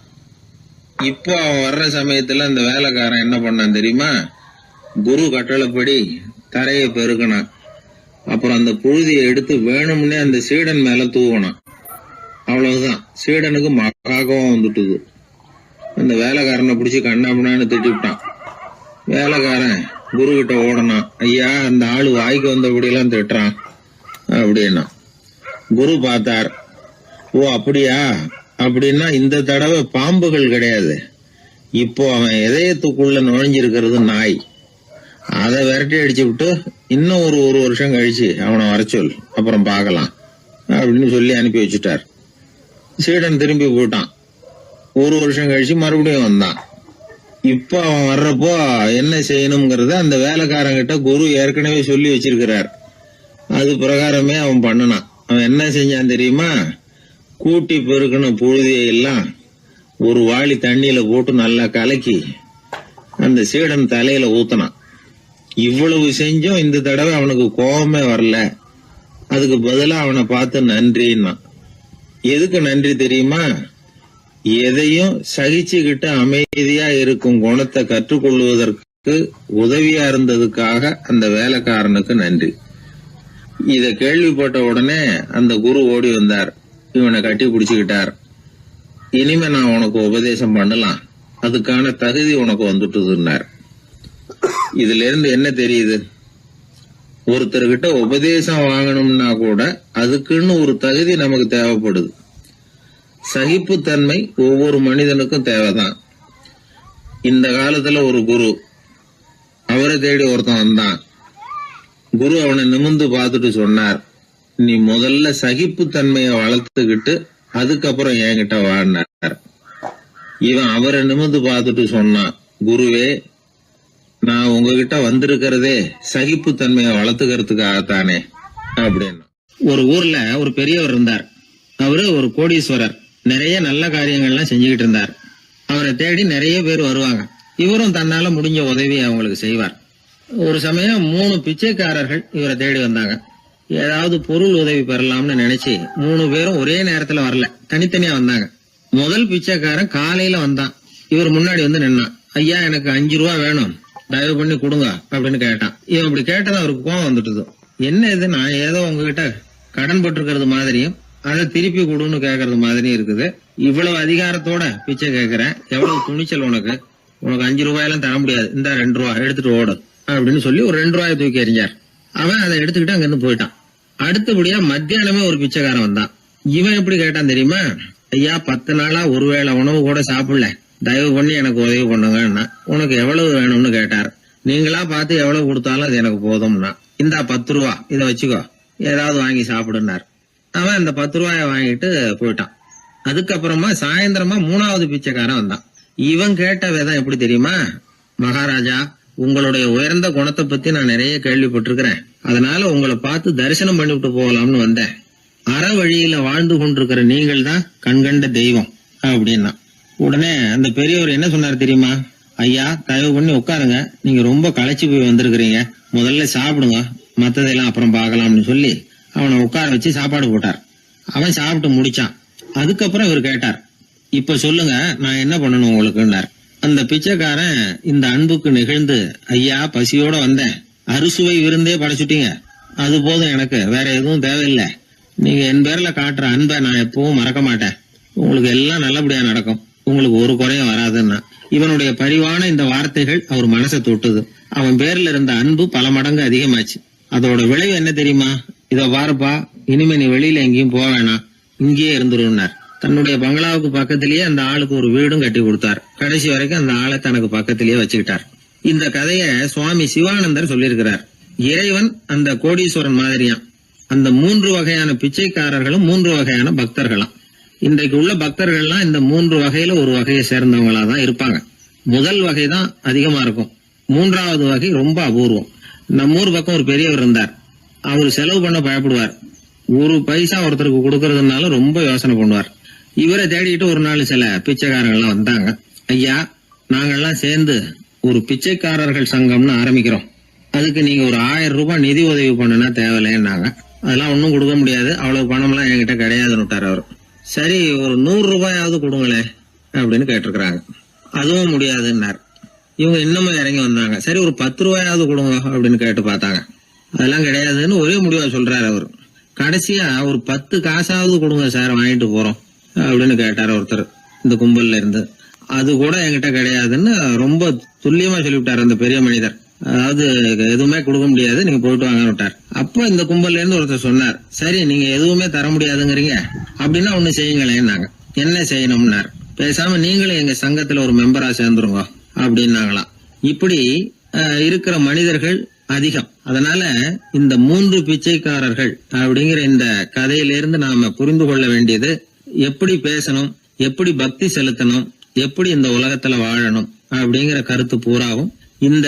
இப்போ அவன் வர்ற சமயத்துல அந்த வேலைக்காரன் என்ன பண்ணான் தெரியுமா? குரு கட்டளைப்படி தரையை பெருக்கினான். அப்புறம் அந்த புழுதியை எடுத்து வேணும்னே அந்த சீடன் மேல தூவினான். அவ்வளவுதான், சீடனுக்கு மகாகோவம் வந்துட்டுது. அந்த வேலைக்காரனை பிடிச்சி கண்ணாமண்ணான்னு திட்டிவிட்டான். வேலைக்காரன் குரு கிட்ட ஓடனான். ஐயா, அந்த ஆளு வாய்க்கு வந்தபடியெல்லாம் திட்டுறான் அப்படின்னா. குரு பார்த்தார். ஓ அப்படியா? அப்படின்னா இந்த தடவை பாம்புகள் கிடையாது, இப்போ அவன் இதயத்துக்குள்ள நுழைஞ்சிருக்கிறது நாய். அதை விரட்டி அடிச்சு விட்டு இன்னும் ஒரு 1 வருஷம் கழிச்சு அவனை வர சொல், அப்புறம் பார்க்கலாம் அப்படின்னு சொல்லி அனுப்பி வச்சுட்டார். சீடன் திரும்பி போயிட்டான். 1 வருஷம் கழிச்சு மறுபடியும் வந்தான். இப்ப அவன் வர்றப்போ என்ன செய்யணுங்கிறத அந்த வேலைக்காரங்கிட்ட குரு ஏற்கனவே சொல்லி வச்சிருக்கிறார். அது பிரகாரமே அவன் பண்ணனான். அவன் என்ன செஞ்சான் தெரியுமா? கூட்டி பெருக்கணும் புழுதியை எல்லாம் ஒரு வாளி தண்ணியில போட்டு நல்லா கலக்கி அந்த சீடன் தலையில ஊத்தினான். இவ்வளவு செஞ்சும் இந்த தடவை அவனுக்கு கோபமே வரல. அதுக்கு பதிலா அவனை பார்த்து நன்றின்னா. எதுக்கு நன்றி தெரியுமா? எதையும் சகிச்சுக்கிட்டு அமைதியா இருக்கும் குணத்தை கற்றுக்கொள்வதற்கு உதவியா இருந்ததுக்காக அந்த வேலைக்காரனுக்கு நன்றி. இத கேள்விப்பட்ட உடனே அந்த குரு ஓடி வந்தார். இவனை கட்டி பிடிச்சுக்கிட்டார். இனிமே நான் உனக்கு உபதேசம் பண்ணலாம், அதுக்கான தகுதி உனக்கு வந்துட்டுதுன்னார். இதுல இருந்து என்ன தெரியுது? ஒருத்தர்கிட்ட உபதேசம் வாங்கணும்னா கூட அதுக்குன்னு ஒரு தகுதி நமக்கு தேவைப்படுது. சகிப்புத்தன்மை ஒவ்வொரு மனிதனுக்கும் தேவைதான். இந்த காலத்துல ஒரு குரு, அவரை தேடி ஒருத்தன் வந்தான். குரு அவனை நிமிர்ந்து பார்த்துட்டு சொன்னார், நீ முதல்ல சகிப்புத்தன்மைய வளர்த்துக்கிட்டு அதுக்கப்புறம் என்கிட்ட வாடினார். இவன் அவரை நிமிர்ந்து பார்த்துட்டு சொன்னான், குருவே, நான் உங்ககிட்ட வந்திருக்கிறதே சகிப்புத்தன்மைய வளர்த்துக்கிறதுக்காகத்தானே அப்படின்னு. ஒரு ஊர்ல ஒரு பெரியவர் இருந்தார். அவரு ஒரு கோடீஸ்வரர். நிறைய நல்ல காரியங்கள்லாம் செஞ்சுக்கிட்டு இருந்தார். அவரை தேடி நிறைய பேர் வருவாங்க. இவரும் தன்னால முடிஞ்ச உதவி அவங்களுக்கு செய்வார். ஒரு சமயம் 3 பிச்சைக்காரர்கள் இவரை தேடி வந்தாங்க. ஏதாவது பொருள் உதவி பெறலாம்னு நினைச்சு 3 பேரும் ஒரே நேரத்துல வரல, தனித்தனியா வந்தாங்க. முதல் பிச்சைக்காரன் காலையில வந்தான். இவர் முன்னாடி வந்து நின்னான். ஐயா, எனக்கு 5 ரூபா வேணும், தயவு பண்ணி கொடுங்க அப்படின்னு கேட்டான். இவன் இப்படி கேட்டது அவருக்கு கோவம் வந்துட்டுது. என்ன இது, நான் ஏதோ உங்ககிட்ட கடன் பட்டிருக்கிறது மாதிரியும் அதை திருப்பி கொடுன்னு கேக்குறது மாதிரியும் இருக்குது. இவ்வளவு அதிகாரத்தோட பிச்சை கேட்கிறேன், எவ்வளவு துணிச்சல் உனக்கு? உனக்கு 5 ரூபாயெல்லாம் தர முடியாது, இந்த 2 ரூபா எடுத்துட்டு ஓடு அப்படின்னு சொல்லி ஒரு 2 ரூபாயை தூக்கி எறிஞ்சார். அவன் அதை எடுத்துக்கிட்டு அங்கிருந்து போயிட்டான். அடுத்தபடியா மத்தியானமே ஒரு பிச்சைக்காரன் வந்தான். இவன் எப்படி கேட்டான் தெரியுமா? ஐயா, 10 நாளா ஒருவேளை உணவு கூட சாப்பிடல, தயவு பண்ணி எனக்கு உதவி பண்ணுங்கன்னா. உனக்கு எவ்வளவு வேணும்னு கேட்டார். நீங்களா பார்த்து எவ்வளவு கொடுத்தாலும் அது எனக்கு போதும்னா. இந்தா 10 ரூபா, இதை வச்சுக்கோ, ஏதாவது வாங்கி சாப்பிடுனார். அவன் அந்த 10 ரூபாய வாங்கிட்டு போயிட்டான். அதுக்கப்புறமா சாயந்தரமா 3வது பிச்சைக்காரன் வந்தான். இவன் கேட்ட விதம் எப்படி தெரியுமா? மகாராஜா, உங்களுடைய உயர்ந்த குணத்தை பத்தி நான் நிறைய கேள்விப்பட்டிருக்கிறேன், அதனால உங்களை பார்த்து தரிசனம் பண்ணிவிட்டு போகலாம்னு வந்தேன். அற வழியில வாழ்ந்து கொண்டிருக்கிற நீங்கள் தான் கண்கண்ட தெய்வம் அப்படின்னா. உடனே அந்த பெரியவர் என்ன சொன்னார் தெரியுமா? ஐயா, தயவு பண்ணி உட்காருங்க, நீங்க ரொம்ப களைச்சு போய் வந்திருக்கிறீங்க, முதல்ல சாப்பிடுங்க, மத்ததெல்லாம் அப்புறம் பார்க்கலாம்னு சொல்லி அவனை உட்கார வச்சு சாப்பாடு போட்டார். அவன் சாப்பிட்டு முடிச்சான். அதுக்கப்புறம் இவர் கேட்டார், இப்ப சொல்லுங்க, நான் என்ன பண்ணணும் உங்களுக்குன்னார். அந்த பிச்சைக்காரன் இந்த அன்புக்கு நெகிழ்ந்து, ஐயா, பசியோட வந்தேன், அறுசுவை விருந்தே படைச்சுட்டீங்க, அது போதும், எனக்கு வேற எதுவும் தேவையில்லை. நீங்க என் பேர்ல காட்டுற அன்பை நான் எப்பவும் மறக்க மாட்டேன், உங்களுக்கு எல்லாம் நல்லபடியா நடக்கும், உங்களுக்கு ஒரு குறையும் வராதுன்னா. இவனுடைய பரிவான இந்த வார்த்தைகள் அவர் மனசை தொட்டுது. அவன் பேர்ல இருந்த அன்பு பல மடங்கு அதிகமாச்சு. அதோட விளைவு என்ன தெரியுமா? இதோ பாருப்பா, இனிமே நீ வெளியில எங்கேயும் போக வேணாம், இங்கேயே இருந்துருன்னார். தன்னுடைய பங்களாவுக்கு பக்கத்திலேயே அந்த ஆளுக்கு ஒரு வீடும் கட்டி கொடுத்தார். கடைசி வரைக்கும் அந்த ஆளை தனக்கு பக்கத்திலேயே வச்சுக்கிட்டார். இந்த கதைய சுவாமி சிவானந்தர் சொல்லியிருக்கிறார். இறைவன் அந்த கோடீஸ்வரன் மாதிரியாம். அந்த 3 வகையான பிச்சைக்காரர்களும் 3 வகையான பக்தர்களாம். இன்றைக்கு உள்ள பக்தர்கள்லாம் இந்த 3 வகையில ஒரு வகையை சேர்ந்தவங்களா தான் இருப்பாங்க. முதல் வகை தான் அதிகமா இருக்கும். 3வது வகை ரொம்ப அபூர்வம். நம்ம ஊர் பக்கம் ஒரு பெரியவர் இருந்தார். அவர் செலவு பண்ண பயப்படுவார். ஒரு பைசா ஒருத்தருக்கு கொடுக்கறதுனால ரொம்ப யோசனை பண்ணுவார். இவரை தேடிட்டு ஒரு நாள் சில பிச்சைக்காரங்கள்லாம் வந்தாங்க. ஐயா, நாங்கெல்லாம் சேர்ந்து ஒரு பிச்சைக்காரர்கள் சங்கம்னு ஆரம்பிக்கிறோம். அதுக்கு நீங்க ஒரு 1000 ரூபாய் நிதி உதவி பண்ணுனா தேவையில்லைன்னாங்க. அதெல்லாம் ஒன்னும் கொடுக்க முடியாது, அவ்வளவு பணம்லாம் என்கிட்ட கிடையாதுன்னு விட்டார் அவர். சரி, ஒரு 100 ரூபாயாவது கொடுங்களேன் அப்படின்னு கேட்டிருக்கிறாங்க. அதுவும் முடியாதுன்னார். இவங்க இன்னமும் இறங்கி வந்தாங்க. சரி, ஒரு 10 ரூபாயாவது கொடுங்க அப்படின்னு கேட்டு பார்த்தாங்க. அதெல்லாம் கிடையாதுன்னு ஒரே முடிவா சொல்றாரு அவர். கடைசியா ஒரு 10 காசாவது கொடுங்க சார், வாங்கிட்டு போறோம் அப்படின்னு கேட்டார் ஒருத்தர் இந்த கும்பல்ல இருந்து. அது கூட என்கிட்ட கிடையாதுன்னு ரொம்ப துல்லியமா சொல்லிவிட்டார் அந்த பெரிய மனிதர். அதாவது எதுவுமே கொடுக்க முடியாது, நீங்க போயிட்டு வாங்க விட்டார். அப்ப இந்த கும்பல்ல இருந்து ஒருத்தர் சொன்னார், சரி நீங்க எதுவுமே தர முடியாதுங்கிறீங்க, அப்படின்னா ஒண்ணு செய்யுங்களேன்னாங்க. என்ன செய்யணும்னார். பேசாம நீங்களும் எங்க சங்கத்துல ஒரு மெம்பரா சேர்ந்துருங்க அப்படின்னாங்களாம். இப்படி இருக்கிற மனிதர்கள் அதிகம். அதனால இந்த 3 பிச்சைக்காரர்கள் அப்படிங்கிற இந்த கதையிலிருந்து நாம புரிந்து கொள்ள வேண்டியது, எப்படி பேசணும், எப்படி பக்தி செலுத்தணும், எப்படி இந்த உலகத்துல வாழணும் அப்படிங்கிற கருத்து பூராவும் இந்த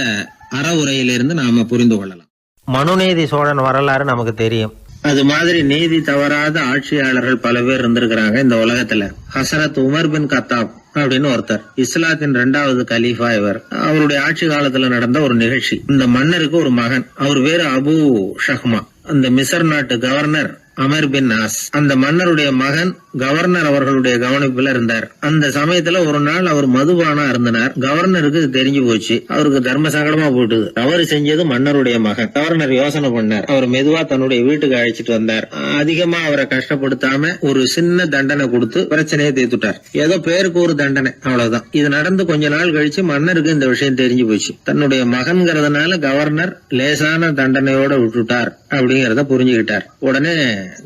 அறவுரையிலிருந்து நாம புரிந்து கொள்ளலாம். மனுநீதி சோழன் வரலாறு நமக்கு தெரியும். அது மாதிரி நீதி தவறாத ஆட்சியாளர்கள் பல பேர் இருந்திருக்கிறாங்க இந்த உலகத்துல. ஹசரத் உமர் பின் கத்தாப் அப்படின்னு ஒருத்தர், இஸ்லாத்தின் 2வது கலீஃபா இவர். அவருடைய ஆட்சி காலத்துல நடந்த ஒரு நிகழ்ச்சி. இந்த மன்னருக்கு ஒரு மகன், அவர் பேரு அபு ஷஹ்மா. அந்த மிசர் நாட்டு கவர்னர் அமர் பின் ஆஸ், அந்த மன்னருடைய மகன் கவர்னர் அவர்களுடைய கவனிப்புல இருந்தார். அந்த சமயத்துல ஒரு நாள் அவர் மதுபானா இருந்தனர். கவர்னருக்கு தெரிஞ்சு போச்சு. அவருக்கு தர்ம சங்கடமா போயிட்டுது. தவறு செஞ்சது மன்னருடைய மகன். கவர்னர் யோசனை பண்ணார். அவர் மெதுவா தன்னுடைய வீட்டுக்கு அழைச்சிட்டு வந்தார். அதிகமா அவரை கஷ்டப்படுத்தாம ஒரு சின்ன தண்டனை கொடுத்து பிரச்சனையை தீர்த்துட்டார். ஏதோ பேருக்கு ஒரு தண்டனை, அவ்வளவுதான். இது நடந்து கொஞ்ச நாள் கழிச்சு மன்னருக்கு இந்த விஷயம் தெரிஞ்சு போச்சு. தன்னுடைய மகன்கிறதுனால கவர்னர் லேசான தண்டனையோட விட்டுட்டார் அப்படிங்கறத புரிஞ்சுக்கிட்டார். உடனே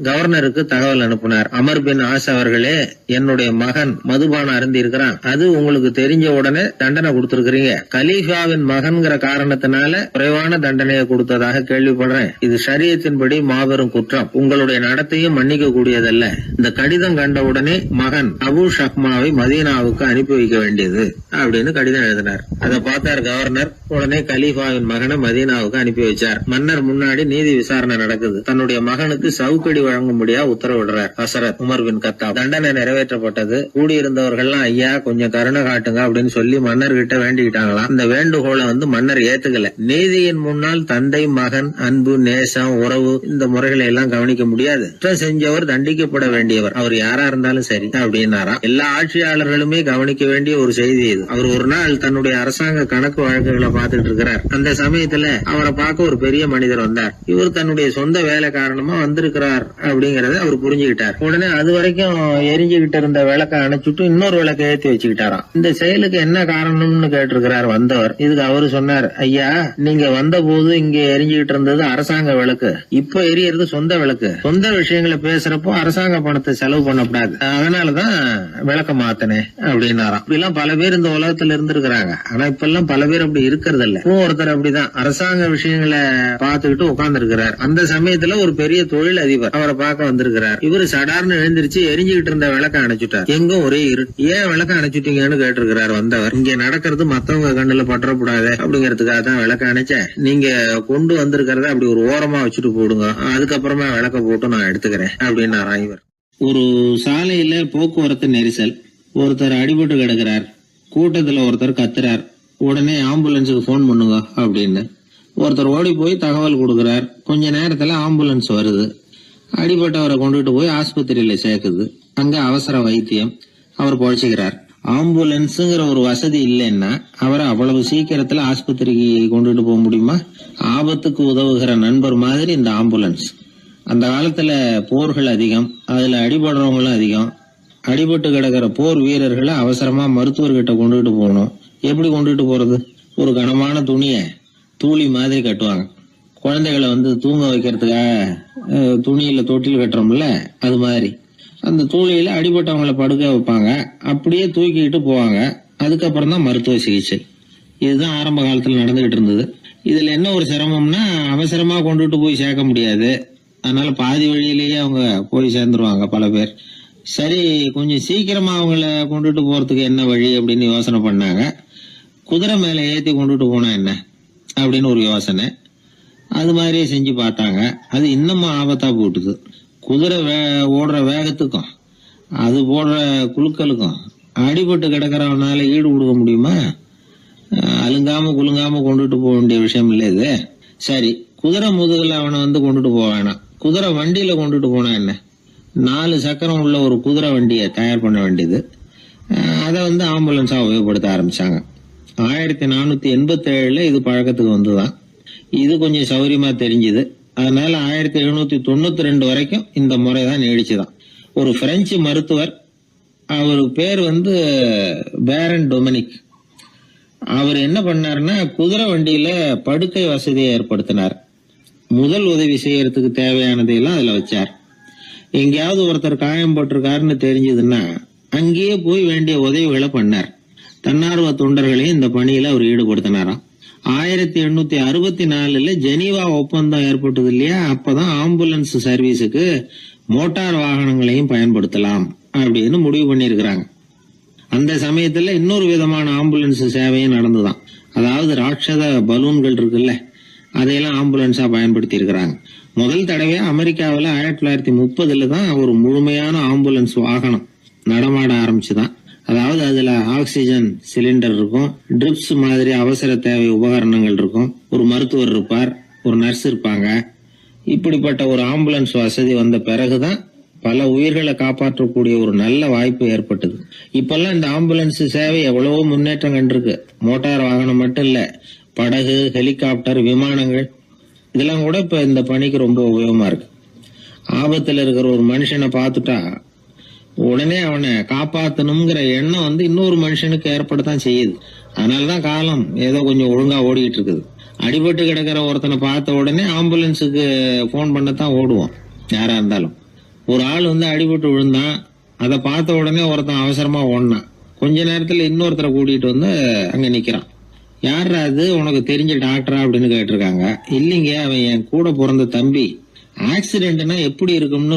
கவர்னருக்கு தகவல் அனுப்பினார். அமர் பின் ஆஸ் அவர்களே, என்னுடைய மகன் மதுபானம் அருந்தி இருக்கிறான். அது உங்களுக்கு தெரிஞ்ச உடனே தண்டனை கொடுத்திருக்கிறீங்க. கலீஃபாவின் மகன்கிற காரணத்தினால குறைவான தண்டனையை கொடுத்ததாக கேள்விப்படுறேன். இது ஷரியத்தின்படி மாபெரும் குற்றம். உங்களுடைய நடத்தையும் மன்னிக்க கூடியதல்ல. இந்த கடிதம் கண்ட உடனே மகன் அபு ஷஹ்மாவை மதீனாவுக்கு அனுப்பி வைக்க வேண்டியது அப்படின்னு கடிதம் எழுதினார். அதை பார்த்தார் கவர்னர். உடனே கலீஃபாவின் மகனை மதீனாவுக்கு அனுப்பி வச்சார். மன்னர் முன்னாடி நீதி விசாரணை நடக்குது. தன்னுடைய மகனுக்கு சவுக்கடி வழங்கும்படியா உத்தரவிடுறார் ஹசரத் உமர் பின் கத்தாப். தண்டனை நிறைவேற்றப்பட்டது. கூடியிருந்தவர்கள் ஐயா கொஞ்சம் கருணை காட்டுங்க அப்படின்னு சொல்லி மன்னர் கிட்ட வேண்டிக்கிட்டாங்களாம். இந்த வேண்டுகோளை மன்னர் ஏத்துக்கல. நீதியின் முன்னால் தந்தை மகன் அன்பு நேசம் உறவு இந்த முறைகளை எல்லாம் கவனிக்க முடியாது. குற்றம் செஞ்சவர் தண்டிக்கப்பட வேண்டியவர், அவர் யாரா இருந்தாலும் சரி அப்படின்னாராம். எல்லா ஆட்சியாளர்களுமே கவனிக்க வேண்டிய ஒரு செய்தி இது. அவர் ஒரு நாள் தன்னுடைய அரசாங்க கணக்கு வழக்குகளை பார்த்துட்டு இருக்கிறார். அந்த சமயத்துல அவரை பார்க்க ஒரு பெரிய மனிதர் வந்தார். இவர் தன்னுடைய சொந்த வேலை காரணமா வந்திருக்கிறார் அப்படிங்கறத அவர் புரிஞ்சுக்கிட்டார். உடனே அது வரைக்கும் எரிஞ்சுகிட்டு இருந்த விளக்க அணைச்சுட்டு இன்னொரு விளக்க ஏற்றி வச்சுக்கிட்டாராம். இந்த செயலுக்கு என்ன காரணம்னு கேட்டிருக்கிறார் வந்தவர். இதுக்கு அவரு சொன்னார், ஐயா நீங்க வந்த போது இங்க எரிஞ்சுகிட்டு இருந்தது அரசாங்க விளக்கு, இப்ப எரியறது சொந்த விளக்கு. சொந்த விஷயங்களை பேசுறப்போ அரசாங்க பணத்தை செலவு பண்ணக்கூடாது, அதனாலதான் விளக்க மாத்தினேன் அப்படின்னாராம். இப்படிலாம் பல பேர் இந்த உலகத்துல இருந்திருக்கிறாங்க. ஆனா இப்ப எல்லாம் பல பேர் அப்படி இருக்கிறது இல்ல. ஒருத்தர் அப்படிதான் அரசாங்க விஷயங்களை பார்த்துக்கிட்டு உட்கார்ந்து இருக்கிறார். அந்த சமயத்துல ஒரு பெரிய தொழில் அதிபர் அவரை பார்க்க வந்திருக்கிறார். இவரு சடார்னு எழுந்திருச்சு எரிஞ்சுகிட்டு இருந்த விளக்க அணைச்சுட்டார். எங்கும் ஒரே இருட்டு. ஏன் விளக்க அணைச்சுட்டீங்கன்னு கேட்டிருக்கிறார் வந்தவர். இங்க நடக்கிறது மத்தவங்க கண்ணுல பற்றக்கூடாது அப்படிங்கறதுக்காக தான் விளக்க அணைச்சேன். நீங்க கொண்டு வந்திருக்கிறத அப்படி ஒரு ஓரமா வச்சுட்டு போடுங்க, அதுக்கப்புறமா விளக்க போட்டு நான் எடுத்துக்கிறேன் அப்படின்னாரா இவர். ஒரு சாலையில போக்குவரத்து நெரிசல். ஒருத்தர் அடிபட்டு கிடக்கிறார். கூட்டத்துல ஒருத்தர் கத்துறார். உடனே ஆம்புலன்ஸுக்கு போன் பண்ணுங்க அப்படின்னு ஒருத்தர் ஓடி போய் தகவல் கொடுக்கிறார். கொஞ்ச நேரத்துல ஆம்புலன்ஸ் வருது. அடிபட்டவரை கொண்டுட்டு போய் ஆஸ்பத்திரியில சேர்க்குது. அங்க அவசர வைத்தியம். அவர் பொழைச்சுக்கிறார். ஆம்புலன்ஸுங்கிற ஒரு வசதி இல்லைன்னா அவரை அவ்வளவு சீக்கிரத்துல ஆஸ்பத்திரிக்கு கொண்டுட்டு போக முடியுமா? ஆபத்துக்கு உதவுகிற நண்பர் மாதிரி இந்த ஆம்புலன்ஸ். அந்த காலத்துல போர்கள் அதிகம், அதுல அடிபடுறவங்களும் அதிகம். அடிபட்டு கிடக்கிற போர் வீரர்களை அவசரமா மருத்துவர்கிட்ட கொண்டுட்டு போகணும். எப்படி கொண்டுட்டு போறது? ஒரு கனமான துணிய தூளி மாதிரி கட்டுவாங்க. குழந்தைகளை தூங்க வைக்கிறதுக்காக துணியில தொட்டில் கட்டுறோம்ல, அது மாதிரி அந்த தூளியில அடிபட்டவங்களை படுக்க வைப்பாங்க. அப்படியே தூக்கிட்டு போவாங்க. அதுக்கப்புறம் தான் மருத்துவ சிகிச்சை. இதுதான் ஆரம்ப காலத்துல நடந்துகிட்டு இருந்தது. இதுல என்ன ஒரு சிரமம்னா அவசரமா கொண்டுட்டு போய் சேர்க்க முடியாது. அதனால பாதி வழியிலேயே அவங்க போய் சேர்ந்துருவாங்க பல பேர். சரி, கொஞ்சம் சீக்கிரமா அவங்கள கொண்டுட்டு போறதுக்கு என்ன வழி அப்படின்னு யோசனை பண்ணாங்க. குதிரை மேல ஏத்தி கொண்டுட்டு போனா என்ன அப்படின்னு ஒரு யோசனை. அது மாதிரியே செஞ்சு பார்த்தாங்க. அது இன்னமும் ஆபத்தா போட்டுது. குதிரை ஓடுற வேகத்துக்கும் அது போடுற குலுக்கலுக்கும் அடிபட்டு கிடக்கிறவனால ஈடு கொடுக்க முடியுமா? அலுங்காம குலுங்காம கொண்டுட்டு போக வேண்டிய விஷயம் இல்லை இது. சரி, குதிரை முதுகுல அவனை கொண்டுட்டு போக வேணாம், குதிரை வண்டியில கொண்டுட்டு போனா என்ன? 4 சக்கரம் உள்ள ஒரு குதிரை வண்டியை தயார் பண்ண வேண்டியது. அதை ஆம்புலன்ஸா உபயோகப்படுத்த ஆரம்பிச்சாங்க. 1487 இது பழக்கத்துக்கு வந்துதான். இது கொஞ்சம் சௌரியமா தெரிஞ்சுது. அதனால 1792 வரைக்கும் இந்த முறைதான் நீடிச்சுதான். ஒரு பிரெஞ்சு மருத்துவர், அவரு பேர் பேரன் டொமினிக். அவர் என்ன பண்ணாருன்னா குதிரை வண்டியில படுக்கை வசதியை ஏற்படுத்தினார். முதல் உதவி செய்யறதுக்கு தேவையானதையெல்லாம் அதுல வச்சார். எங்கேயாவது ஒருத்தர் காயம் போட்டிருக்காருன்னு தெரிஞ்சதுன்னா அங்கேயே போய் வேண்டிய உதவிகளை பண்ணார். தன்னார்வ தொண்டர்களையும் இந்த பணியில அவர் ஈடுபடுத்தினாராம். 1864 ஜெனீவா ஒப்பந்தம் ஏற்பட்டது இல்லையா? அப்பதான் ஆம்புலன்ஸ் சர்வீஸுக்கு மோட்டார் வாகனங்களையும் பயன்படுத்தலாம் அப்படின்னு முடிவு பண்ணிருக்கிறாங்க. அந்த சமயத்துல இன்னொரு விதமான ஆம்புலன்ஸ் சேவையும் நடந்துதான். அதாவது ராட்சத பலூன்கள் இருக்குல்ல, அதையெல்லாம் ஆம்புலன்ஸா பயன்படுத்தி இருக்கிறாங்க. முதல் தடவையா அமெரிக்காவில் 1930 தான் ஒரு முழுமையான ஆம்புலன்ஸ் வாகனம் நடமாட ஆரம்பிச்சுதான். அதாவது அதுல ஆக்சிஜன் சிலிண்டர் இருக்கும், ட்ரிப்ஸ் மாதிரி அவசர தேவை உபகரணங்கள் இருக்கும், ஒரு மருத்துவர் இருப்பார், ஒரு நர்ஸ் இருப்பாங்க. இப்படிப்பட்ட ஒரு ஆம்புலன்ஸ் வசதி வந்த பிறகுதான் பல உயிர்களை காப்பாற்றக்கூடிய ஒரு நல்ல வாய்ப்பு ஏற்பட்டது. இப்பெல்லாம் இந்த ஆம்புலன்ஸ் சேவை எவ்வளவோ முன்னேற்றம் கண்டிருக்கு. மோட்டார் வாகனம் மட்டும் இல்ல, படகு, ஹெலிகாப்டர், விமானங்கள் இதெல்லாம் கூட இப்ப இந்த பணிக்கு ரொம்ப உபயோகமா இருக்கு. ஆபத்துல இருக்கிற ஒரு மனுஷனை பார்த்துட்டா உடனே அவனை காப்பாத்தணுங்கிற எண்ணம் இன்னொரு மனுஷனுக்கு ஏற்படத்தான் செய்யுது. அதனாலதான் காலம் ஏதோ கொஞ்சம் ஒழுங்கா ஓடிக்கிட்டு இருக்குது. அடிபட்டு கிடக்கிற ஒருத்தனை பார்த்த உடனே ஆம்புலன்ஸுக்கு போன் பண்ணத்தான் ஓடுவோம் யாரா இருந்தாலும். ஒரு ஆள் அடிபட்டு விழுந்தான், அதை பார்த்த உடனே ஒருத்தன் அவசரமா ஓடினான். கொஞ்ச நேரத்துல இன்னொருத்தரை கூட்டிட்டு அங்க நிக்கிறான். யாரா அது, உனக்கு தெரிஞ்ச டாக்டரா அப்படின்னு கேட்டிருக்காங்க. இல்லைங்க, அவன் என் கூட பிறந்த தம்பி. ஆக்சிடென்ட்னா எப்படி இருக்கும்னு